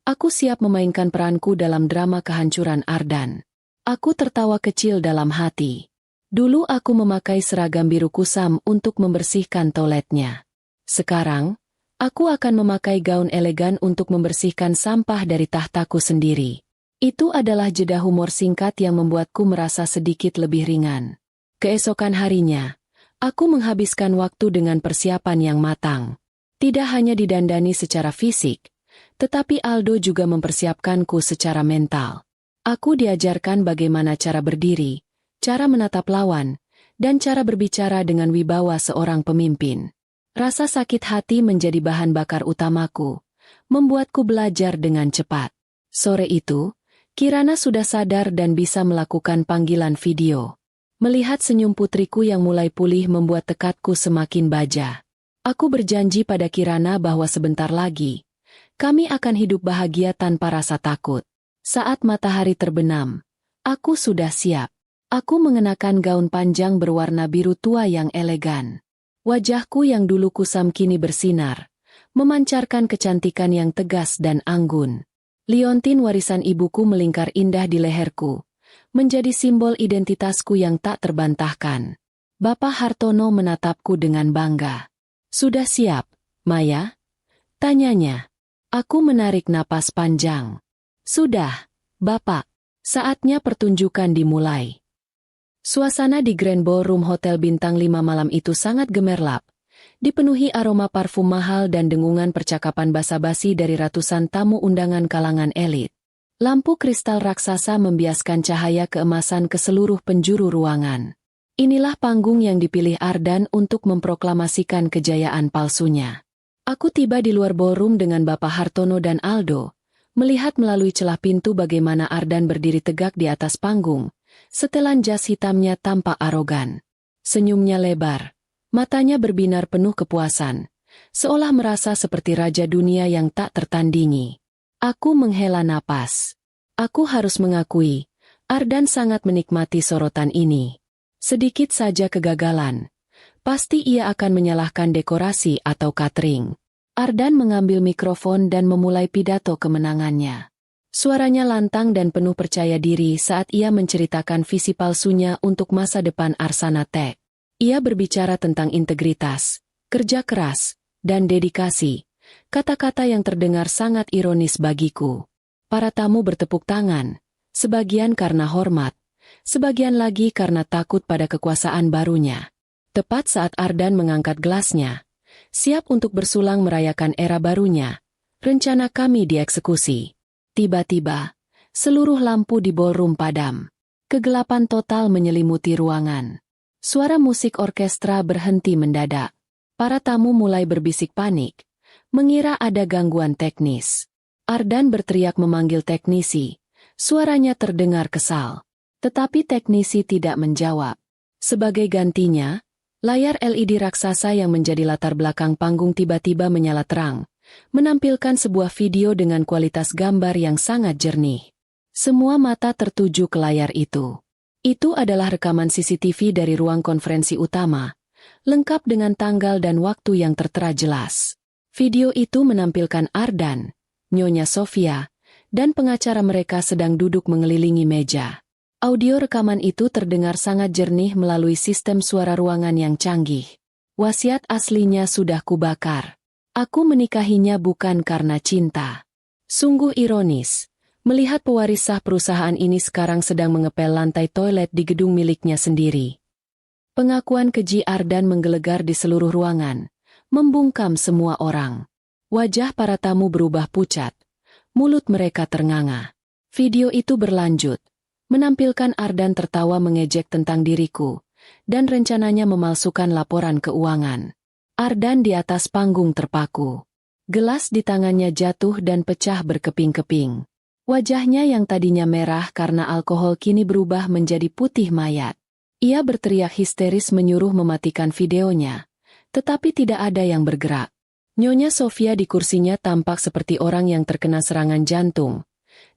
aku siap memainkan peranku dalam drama kehancuran Ardan. Aku tertawa kecil dalam hati. Dulu aku memakai seragam biru kusam untuk membersihkan toiletnya. Sekarang, aku akan memakai gaun elegan untuk membersihkan sampah dari tahtaku sendiri. Itu adalah jeda humor singkat yang membuatku merasa sedikit lebih ringan. Keesokan harinya, aku menghabiskan waktu dengan persiapan yang matang. Tidak hanya didandani secara fisik, tetapi Aldo juga mempersiapkanku secara mental. Aku diajarkan bagaimana cara berdiri, cara menatap lawan, dan cara berbicara dengan wibawa seorang pemimpin. Rasa sakit hati menjadi bahan bakar utamaku, membuatku belajar dengan cepat. Sore itu, Kirana sudah sadar dan bisa melakukan panggilan video. Melihat senyum putriku yang mulai pulih membuat tekadku semakin baja. Aku berjanji pada Kirana bahwa sebentar lagi, kami akan hidup bahagia tanpa rasa takut. Saat matahari terbenam, aku sudah siap. Aku mengenakan gaun panjang berwarna biru tua yang elegan. Wajahku yang dulu kusam kini bersinar, memancarkan kecantikan yang tegas dan anggun. Liontin warisan ibuku melingkar indah di leherku, menjadi simbol identitasku yang tak terbantahkan. Bapak Hartono menatapku dengan bangga. "Sudah siap, Maya?" tanyanya. Aku menarik napas panjang. "Sudah, Bapak." Saatnya pertunjukan dimulai. Suasana di Grand Ballroom Hotel Bintang 5 malam itu sangat gemerlap, dipenuhi aroma parfum mahal dan dengungan percakapan basa-basi dari ratusan tamu undangan kalangan elit. Lampu kristal raksasa membiaskan cahaya keemasan ke seluruh penjuru ruangan. Inilah panggung yang dipilih Ardan untuk memproklamasikan kejayaan palsunya. Aku tiba di luar ballroom dengan Bapak Hartono dan Aldo, melihat melalui celah pintu bagaimana Ardan berdiri tegak di atas panggung. Setelan jas hitamnya tampak arogan. Senyumnya lebar. Matanya berbinar penuh kepuasan. Seolah merasa seperti raja dunia yang tak tertandingi. Aku menghela napas. Aku harus mengakui, Ardan sangat menikmati sorotan ini. Sedikit saja kegagalan. Pasti ia akan menyalahkan dekorasi atau catering. Ardan mengambil mikrofon dan memulai pidato kemenangannya. Suaranya lantang dan penuh percaya diri saat ia menceritakan visi palsunya untuk masa depan Arsana Tech. Ia berbicara tentang integritas, kerja keras, dan dedikasi, kata-kata yang terdengar sangat ironis bagiku. Para tamu bertepuk tangan, sebagian karena hormat, sebagian lagi karena takut pada kekuasaan barunya. Tepat saat Ardan mengangkat gelasnya, siap untuk bersulang merayakan era barunya, rencana kami dieksekusi. Tiba-tiba, seluruh lampu di ballroom padam. Kegelapan total menyelimuti ruangan. Suara musik orkestra berhenti mendadak. Para tamu mulai berbisik panik, mengira ada gangguan teknis. Ardan berteriak memanggil teknisi. Suaranya terdengar kesal. Tetapi teknisi tidak menjawab. Sebagai gantinya, layar LED raksasa yang menjadi latar belakang panggung tiba-tiba menyala terang, menampilkan sebuah video dengan kualitas gambar yang sangat jernih. Semua mata tertuju ke layar itu. Itu adalah rekaman CCTV dari ruang konferensi utama, lengkap dengan tanggal dan waktu yang tertera jelas. Video itu menampilkan Ardan, Nyonya Sofia, dan pengacara mereka sedang duduk mengelilingi meja. Audio rekaman itu terdengar sangat jernih melalui sistem suara ruangan yang canggih. Wasiat aslinya sudah kubakar. Aku menikahinya bukan karena cinta. Sungguh ironis, melihat pewaris sah perusahaan ini sekarang sedang mengepel lantai toilet di gedung miliknya sendiri. Pengakuan keji Ardan menggelegar di seluruh ruangan, membungkam semua orang. Wajah para tamu berubah pucat, mulut mereka ternganga. Video itu berlanjut, menampilkan Ardan tertawa mengejek tentang diriku, dan rencananya memalsukan laporan keuangan. Ardan di atas panggung terpaku. Gelas di tangannya jatuh dan pecah berkeping-keping. Wajahnya yang tadinya merah karena alkohol kini berubah menjadi putih mayat. Ia berteriak histeris menyuruh mematikan videonya, tetapi tidak ada yang bergerak. Nyonya Sofia di kursinya tampak seperti orang yang terkena serangan jantung.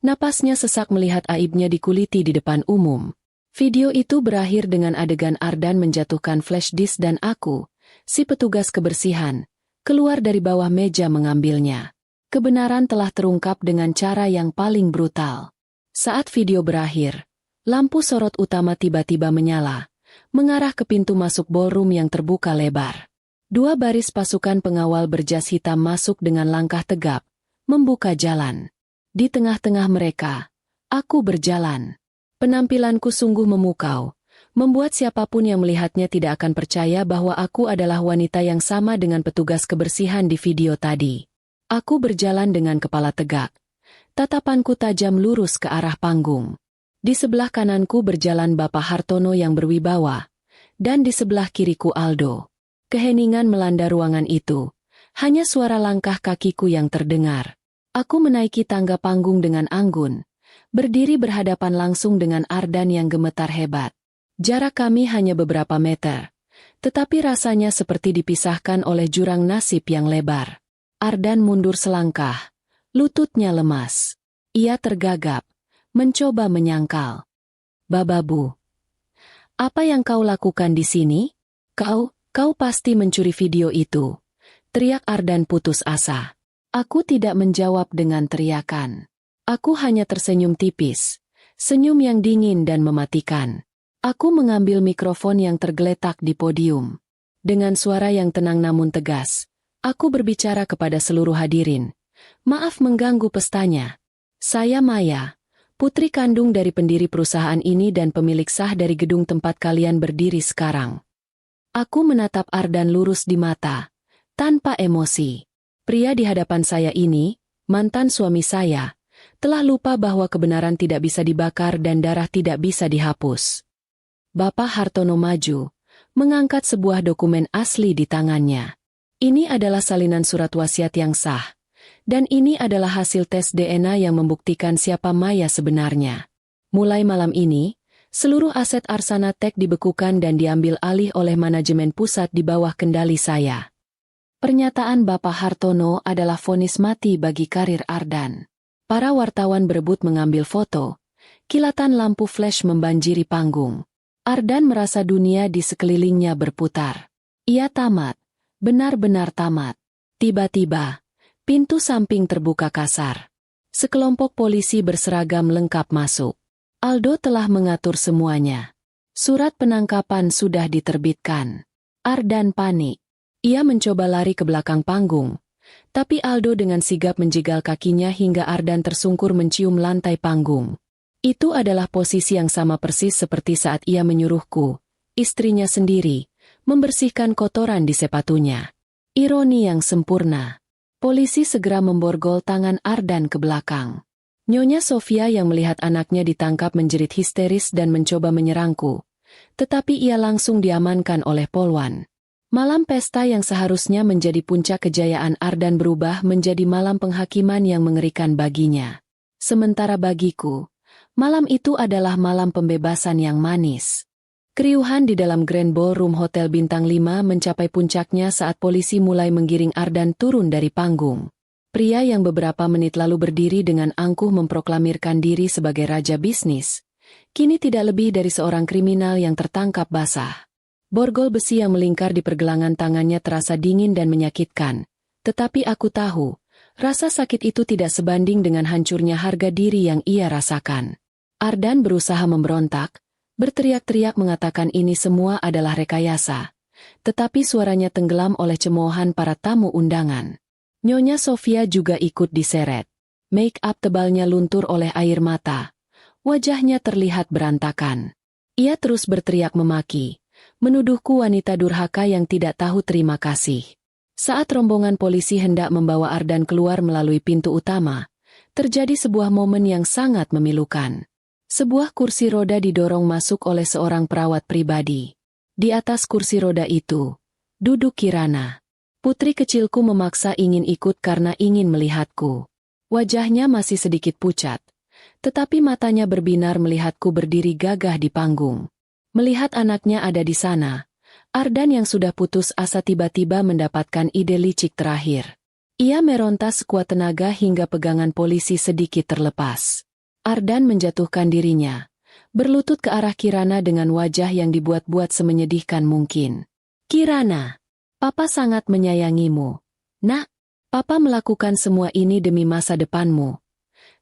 Napasnya sesak melihat aibnya dikuliti di depan umum. Video itu berakhir dengan adegan Ardan menjatuhkan flash disk dan aku, si petugas kebersihan, keluar dari bawah meja mengambilnya. Kebenaran telah terungkap dengan cara yang paling brutal. Saat video berakhir, lampu sorot utama tiba-tiba menyala, mengarah ke pintu masuk ballroom yang terbuka lebar. Dua baris pasukan pengawal berjas hitam masuk dengan langkah tegap, membuka jalan. Di tengah-tengah mereka, aku berjalan. Penampilanku sungguh memukau, membuat siapapun yang melihatnya tidak akan percaya bahwa aku adalah wanita yang sama dengan petugas kebersihan di video tadi. Aku berjalan dengan kepala tegak. Tatapanku tajam lurus ke arah panggung. Di sebelah kananku berjalan Bapak Hartono yang berwibawa, dan di sebelah kiriku Aldo. Keheningan melanda ruangan itu. Hanya suara langkah kakiku yang terdengar. Aku menaiki tangga panggung dengan anggun, berdiri berhadapan langsung dengan Ardan yang gemetar hebat. Jarak kami hanya beberapa meter, tetapi rasanya seperti dipisahkan oleh jurang nasib yang lebar. Ardan mundur selangkah, lututnya lemas. Ia tergagap, mencoba menyangkal. "Bababu, apa yang kau lakukan di sini? Kau..." Kau pasti mencuri video itu, teriak Ardan putus asa. Aku tidak menjawab dengan teriakan. Aku hanya tersenyum tipis, senyum yang dingin dan mematikan. Aku mengambil mikrofon yang tergeletak di podium. Dengan suara yang tenang namun tegas, aku berbicara kepada seluruh hadirin. Maaf mengganggu pestanya. Saya Maya, putri kandung dari pendiri perusahaan ini dan pemilik sah dari gedung tempat kalian berdiri sekarang. Aku menatap Ardan lurus di mata, tanpa emosi. Pria di hadapan saya ini, mantan suami saya, telah lupa bahwa kebenaran tidak bisa dibakar dan darah tidak bisa dihapus. Bapak Hartono maju, mengangkat sebuah dokumen asli di tangannya. Ini adalah salinan surat wasiat yang sah. Dan ini adalah hasil tes DNA yang membuktikan siapa Maya sebenarnya. Mulai malam ini, seluruh aset Arsana Tech dibekukan dan diambil alih oleh manajemen pusat di bawah kendali saya. Pernyataan Bapak Hartono adalah vonis mati bagi karir Ardan. Para wartawan berebut mengambil foto. Kilatan lampu flash membanjiri panggung. Ardan merasa dunia di sekelilingnya berputar. Ia tamat. Benar-benar tamat. Tiba-tiba, pintu samping terbuka kasar. Sekelompok polisi berseragam lengkap masuk. Aldo telah mengatur semuanya. Surat penangkapan sudah diterbitkan. Ardan panik. Ia mencoba lari ke belakang panggung. Tapi Aldo dengan sigap menjegal kakinya hingga Ardan tersungkur mencium lantai panggung. Itu adalah posisi yang sama persis seperti saat ia menyuruhku, istrinya sendiri, membersihkan kotoran di sepatunya. Ironi yang sempurna. Polisi segera memborgol tangan Ardan ke belakang. Nyonya Sofia yang melihat anaknya ditangkap menjerit histeris dan mencoba menyerangku. Tetapi ia langsung diamankan oleh Polwan. Malam pesta yang seharusnya menjadi puncak kejayaan Ardan berubah menjadi malam penghakiman yang mengerikan baginya. Sementara bagiku, malam itu adalah malam pembebasan yang manis. Keriuhan di dalam Grand Ballroom Hotel Bintang 5 mencapai puncaknya saat polisi mulai menggiring Ardan turun dari panggung. Pria yang beberapa menit lalu berdiri dengan angkuh memproklamirkan diri sebagai raja bisnis, kini tidak lebih dari seorang kriminal yang tertangkap basah. Borgol besi yang melingkar di pergelangan tangannya terasa dingin dan menyakitkan, tetapi aku tahu, rasa sakit itu tidak sebanding dengan hancurnya harga diri yang ia rasakan. Ardan berusaha memberontak, berteriak-teriak mengatakan ini semua adalah rekayasa, tetapi suaranya tenggelam oleh cemoohan para tamu undangan. Nyonya Sofia juga ikut diseret. Make-up tebalnya luntur oleh air mata. Wajahnya terlihat berantakan. Ia terus berteriak memaki, menuduhku wanita durhaka yang tidak tahu terima kasih. Saat rombongan polisi hendak membawa Ardan keluar melalui pintu utama, terjadi sebuah momen yang sangat memilukan. Sebuah kursi roda didorong masuk oleh seorang perawat pribadi. Di atas kursi roda itu, duduk Kirana. Putri kecilku memaksa ingin ikut karena ingin melihatku. Wajahnya masih sedikit pucat, tetapi matanya berbinar melihatku berdiri gagah di panggung. Melihat anaknya ada di sana, Ardan yang sudah putus asa tiba-tiba mendapatkan ide licik terakhir. Ia meronta sekuat tenaga hingga pegangan polisi sedikit terlepas. Ardan menjatuhkan dirinya, berlutut ke arah Kirana dengan wajah yang dibuat-buat semenyedihkan mungkin. Kirana, Papa sangat menyayangimu. Nak, Papa melakukan semua ini demi masa depanmu.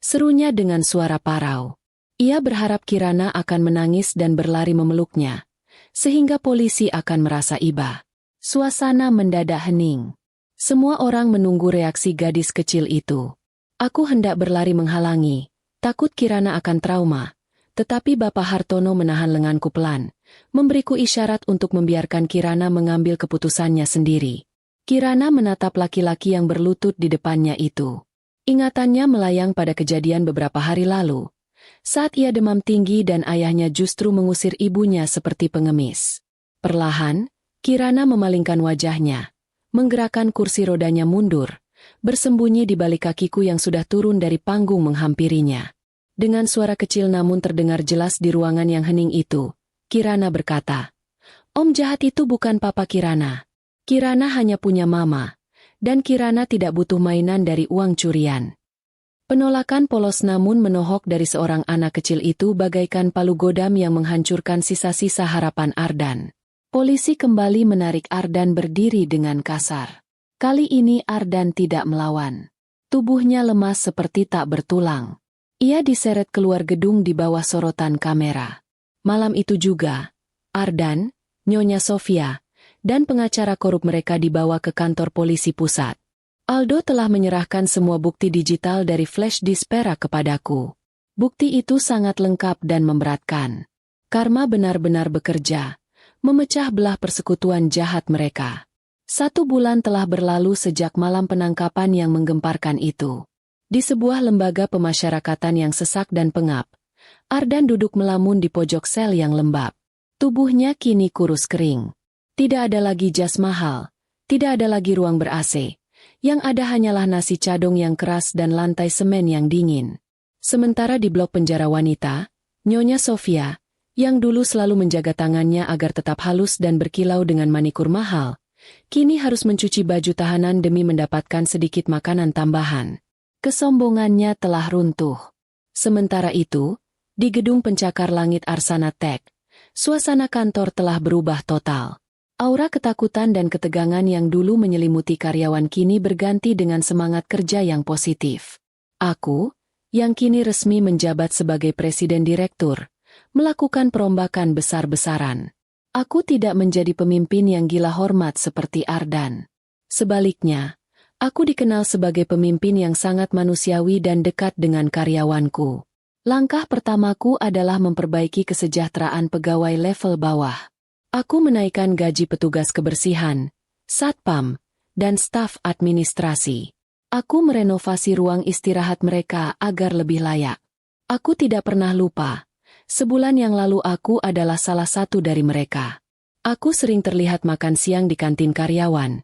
Serunya dengan suara parau. Ia berharap Kirana akan menangis dan berlari memeluknya, sehingga polisi akan merasa iba. Suasana mendadak hening. Semua orang menunggu reaksi gadis kecil itu. Aku hendak berlari menghalangi, takut Kirana akan trauma, tetapi Bapak Hartono menahan lenganku pelan, memberiku isyarat untuk membiarkan Kirana mengambil keputusannya sendiri. Kirana menatap laki-laki yang berlutut di depannya itu. Ingatannya melayang pada kejadian beberapa hari lalu, saat ia demam tinggi dan ayahnya justru mengusir ibunya seperti pengemis. Perlahan, Kirana memalingkan wajahnya, menggerakkan kursi rodanya mundur, bersembunyi di balik kakiku yang sudah turun dari panggung menghampirinya. Dengan suara kecil namun terdengar jelas di ruangan yang hening itu, Kirana berkata, "Om jahat itu bukan Papa Kirana. Kirana hanya punya mama, dan Kirana tidak butuh mainan dari uang curian." Penolakan polos namun menohok dari seorang anak kecil itu bagaikan palu godam yang menghancurkan sisa-sisa harapan Ardan. Polisi kembali menarik Ardan berdiri dengan kasar. Kali ini Ardan tidak melawan. Tubuhnya lemas seperti tak bertulang. Ia diseret keluar gedung di bawah sorotan kamera. Malam itu juga, Ardan, Nyonya Sofia, dan pengacara korup mereka dibawa ke kantor polisi pusat. Aldo telah menyerahkan semua bukti digital dari flash disk perak kepadaku. Bukti itu sangat lengkap dan memberatkan. Karma benar-benar bekerja, memecah belah persekutuan jahat mereka. 1 bulan telah berlalu sejak malam penangkapan yang menggemparkan itu. Di sebuah lembaga pemasyarakatan yang sesak dan pengap, Ardan duduk melamun di pojok sel yang lembab. Tubuhnya kini kurus kering. Tidak ada lagi jas mahal, tidak ada lagi ruang ber-AC. Yang ada hanyalah nasi cadong yang keras dan lantai semen yang dingin. Sementara di blok penjara wanita, Nyonya Sofia, yang dulu selalu menjaga tangannya agar tetap halus dan berkilau dengan manikur mahal, kini harus mencuci baju tahanan demi mendapatkan sedikit makanan tambahan. Kesombongannya telah runtuh. Sementara itu, di gedung pencakar langit Arsana Tech, suasana kantor telah berubah total. Aura ketakutan dan ketegangan yang dulu menyelimuti karyawan kini berganti dengan semangat kerja yang positif. Aku, yang kini resmi menjabat sebagai presiden direktur, melakukan perombakan besar-besaran. Aku tidak menjadi pemimpin yang gila hormat seperti Ardan. Sebaliknya, aku dikenal sebagai pemimpin yang sangat manusiawi dan dekat dengan karyawanku. Langkah pertamaku adalah memperbaiki kesejahteraan pegawai level bawah. Aku menaikkan gaji petugas kebersihan, satpam, dan staf administrasi. Aku merenovasi ruang istirahat mereka agar lebih layak. Aku tidak pernah lupa. Sebulan yang lalu aku adalah salah satu dari mereka. Aku sering terlihat makan siang di kantin karyawan,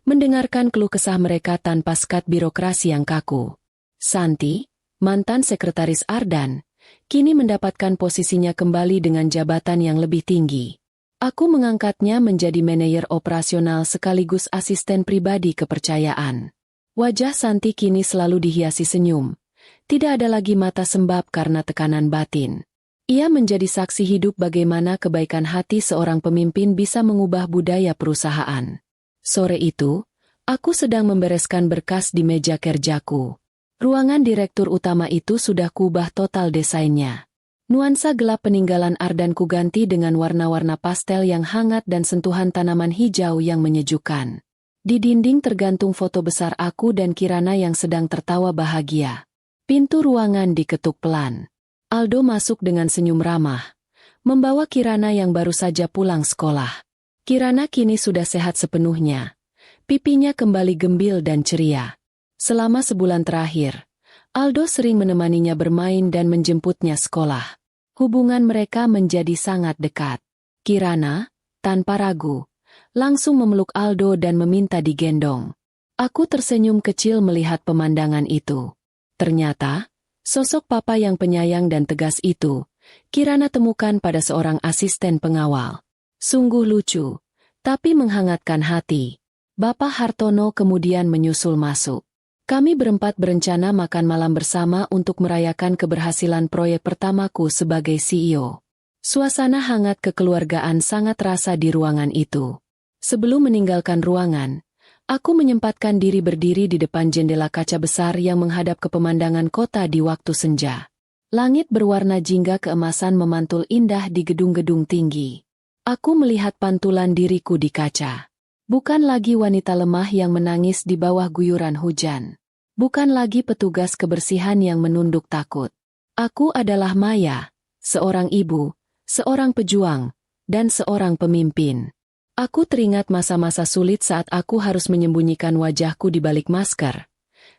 mendengarkan keluh kesah mereka tanpa sekat birokrasi yang kaku. Santi, mantan sekretaris Ardan, kini mendapatkan posisinya kembali dengan jabatan yang lebih tinggi. Aku mengangkatnya menjadi manajer operasional sekaligus asisten pribadi kepercayaan. Wajah Santi kini selalu dihiasi senyum. Tidak ada lagi mata sembab karena tekanan batin. Ia menjadi saksi hidup bagaimana kebaikan hati seorang pemimpin bisa mengubah budaya perusahaan. Sore itu, aku sedang membereskan berkas di meja kerjaku. Ruangan direktur utama itu sudah kubah total desainnya. Nuansa gelap peninggalan Ardan kuganti dengan warna-warna pastel yang hangat dan sentuhan tanaman hijau yang menyejukkan. Di dinding tergantung foto besar aku dan Kirana yang sedang tertawa bahagia. Pintu ruangan diketuk pelan. Aldo masuk dengan senyum ramah, membawa Kirana yang baru saja pulang sekolah. Kirana kini sudah sehat sepenuhnya. Pipinya kembali gembil dan ceria. Selama sebulan terakhir, Aldo sering menemaninya bermain dan menjemputnya sekolah. Hubungan mereka menjadi sangat dekat. Kirana, tanpa ragu, langsung memeluk Aldo dan meminta digendong. Aku tersenyum kecil melihat pemandangan itu. Ternyata, sosok papa yang penyayang dan tegas itu, Kirana temukan pada seorang asisten pengawal. Sungguh lucu, tapi menghangatkan hati. Bapak Hartono kemudian menyusul masuk. Kami berempat berencana makan malam bersama untuk merayakan keberhasilan proyek pertamaku sebagai CEO. Suasana hangat kekeluargaan sangat terasa di ruangan itu. Sebelum meninggalkan ruangan, aku menyempatkan diri berdiri di depan jendela kaca besar yang menghadap ke pemandangan kota di waktu senja. Langit berwarna jingga keemasan memantul indah di gedung-gedung tinggi. Aku melihat pantulan diriku di kaca. Bukan lagi wanita lemah yang menangis di bawah guyuran hujan. Bukan lagi petugas kebersihan yang menunduk takut. Aku adalah Maya, seorang ibu, seorang pejuang, dan seorang pemimpin. Aku teringat masa-masa sulit saat aku harus menyembunyikan wajahku di balik masker.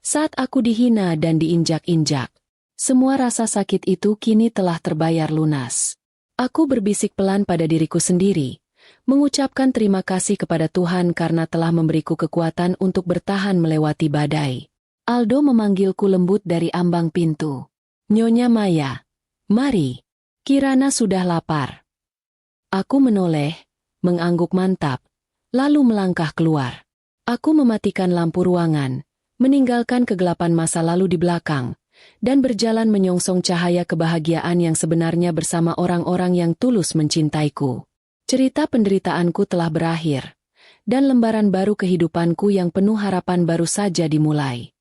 Saat aku dihina dan diinjak-injak. Semua rasa sakit itu kini telah terbayar lunas. Aku berbisik pelan pada diriku sendiri, mengucapkan terima kasih kepada Tuhan karena telah memberiku kekuatan untuk bertahan melewati badai. Aldo memanggilku lembut dari ambang pintu. Nyonya Maya, mari. Kirana sudah lapar. Aku menoleh, mengangguk mantap, lalu melangkah keluar. Aku mematikan lampu ruangan, meninggalkan kegelapan masa lalu di belakang, dan berjalan menyongsong cahaya kebahagiaan yang sebenarnya bersama orang-orang yang tulus mencintaiku. Cerita penderitaanku telah berakhir, dan lembaran baru kehidupanku yang penuh harapan baru saja dimulai.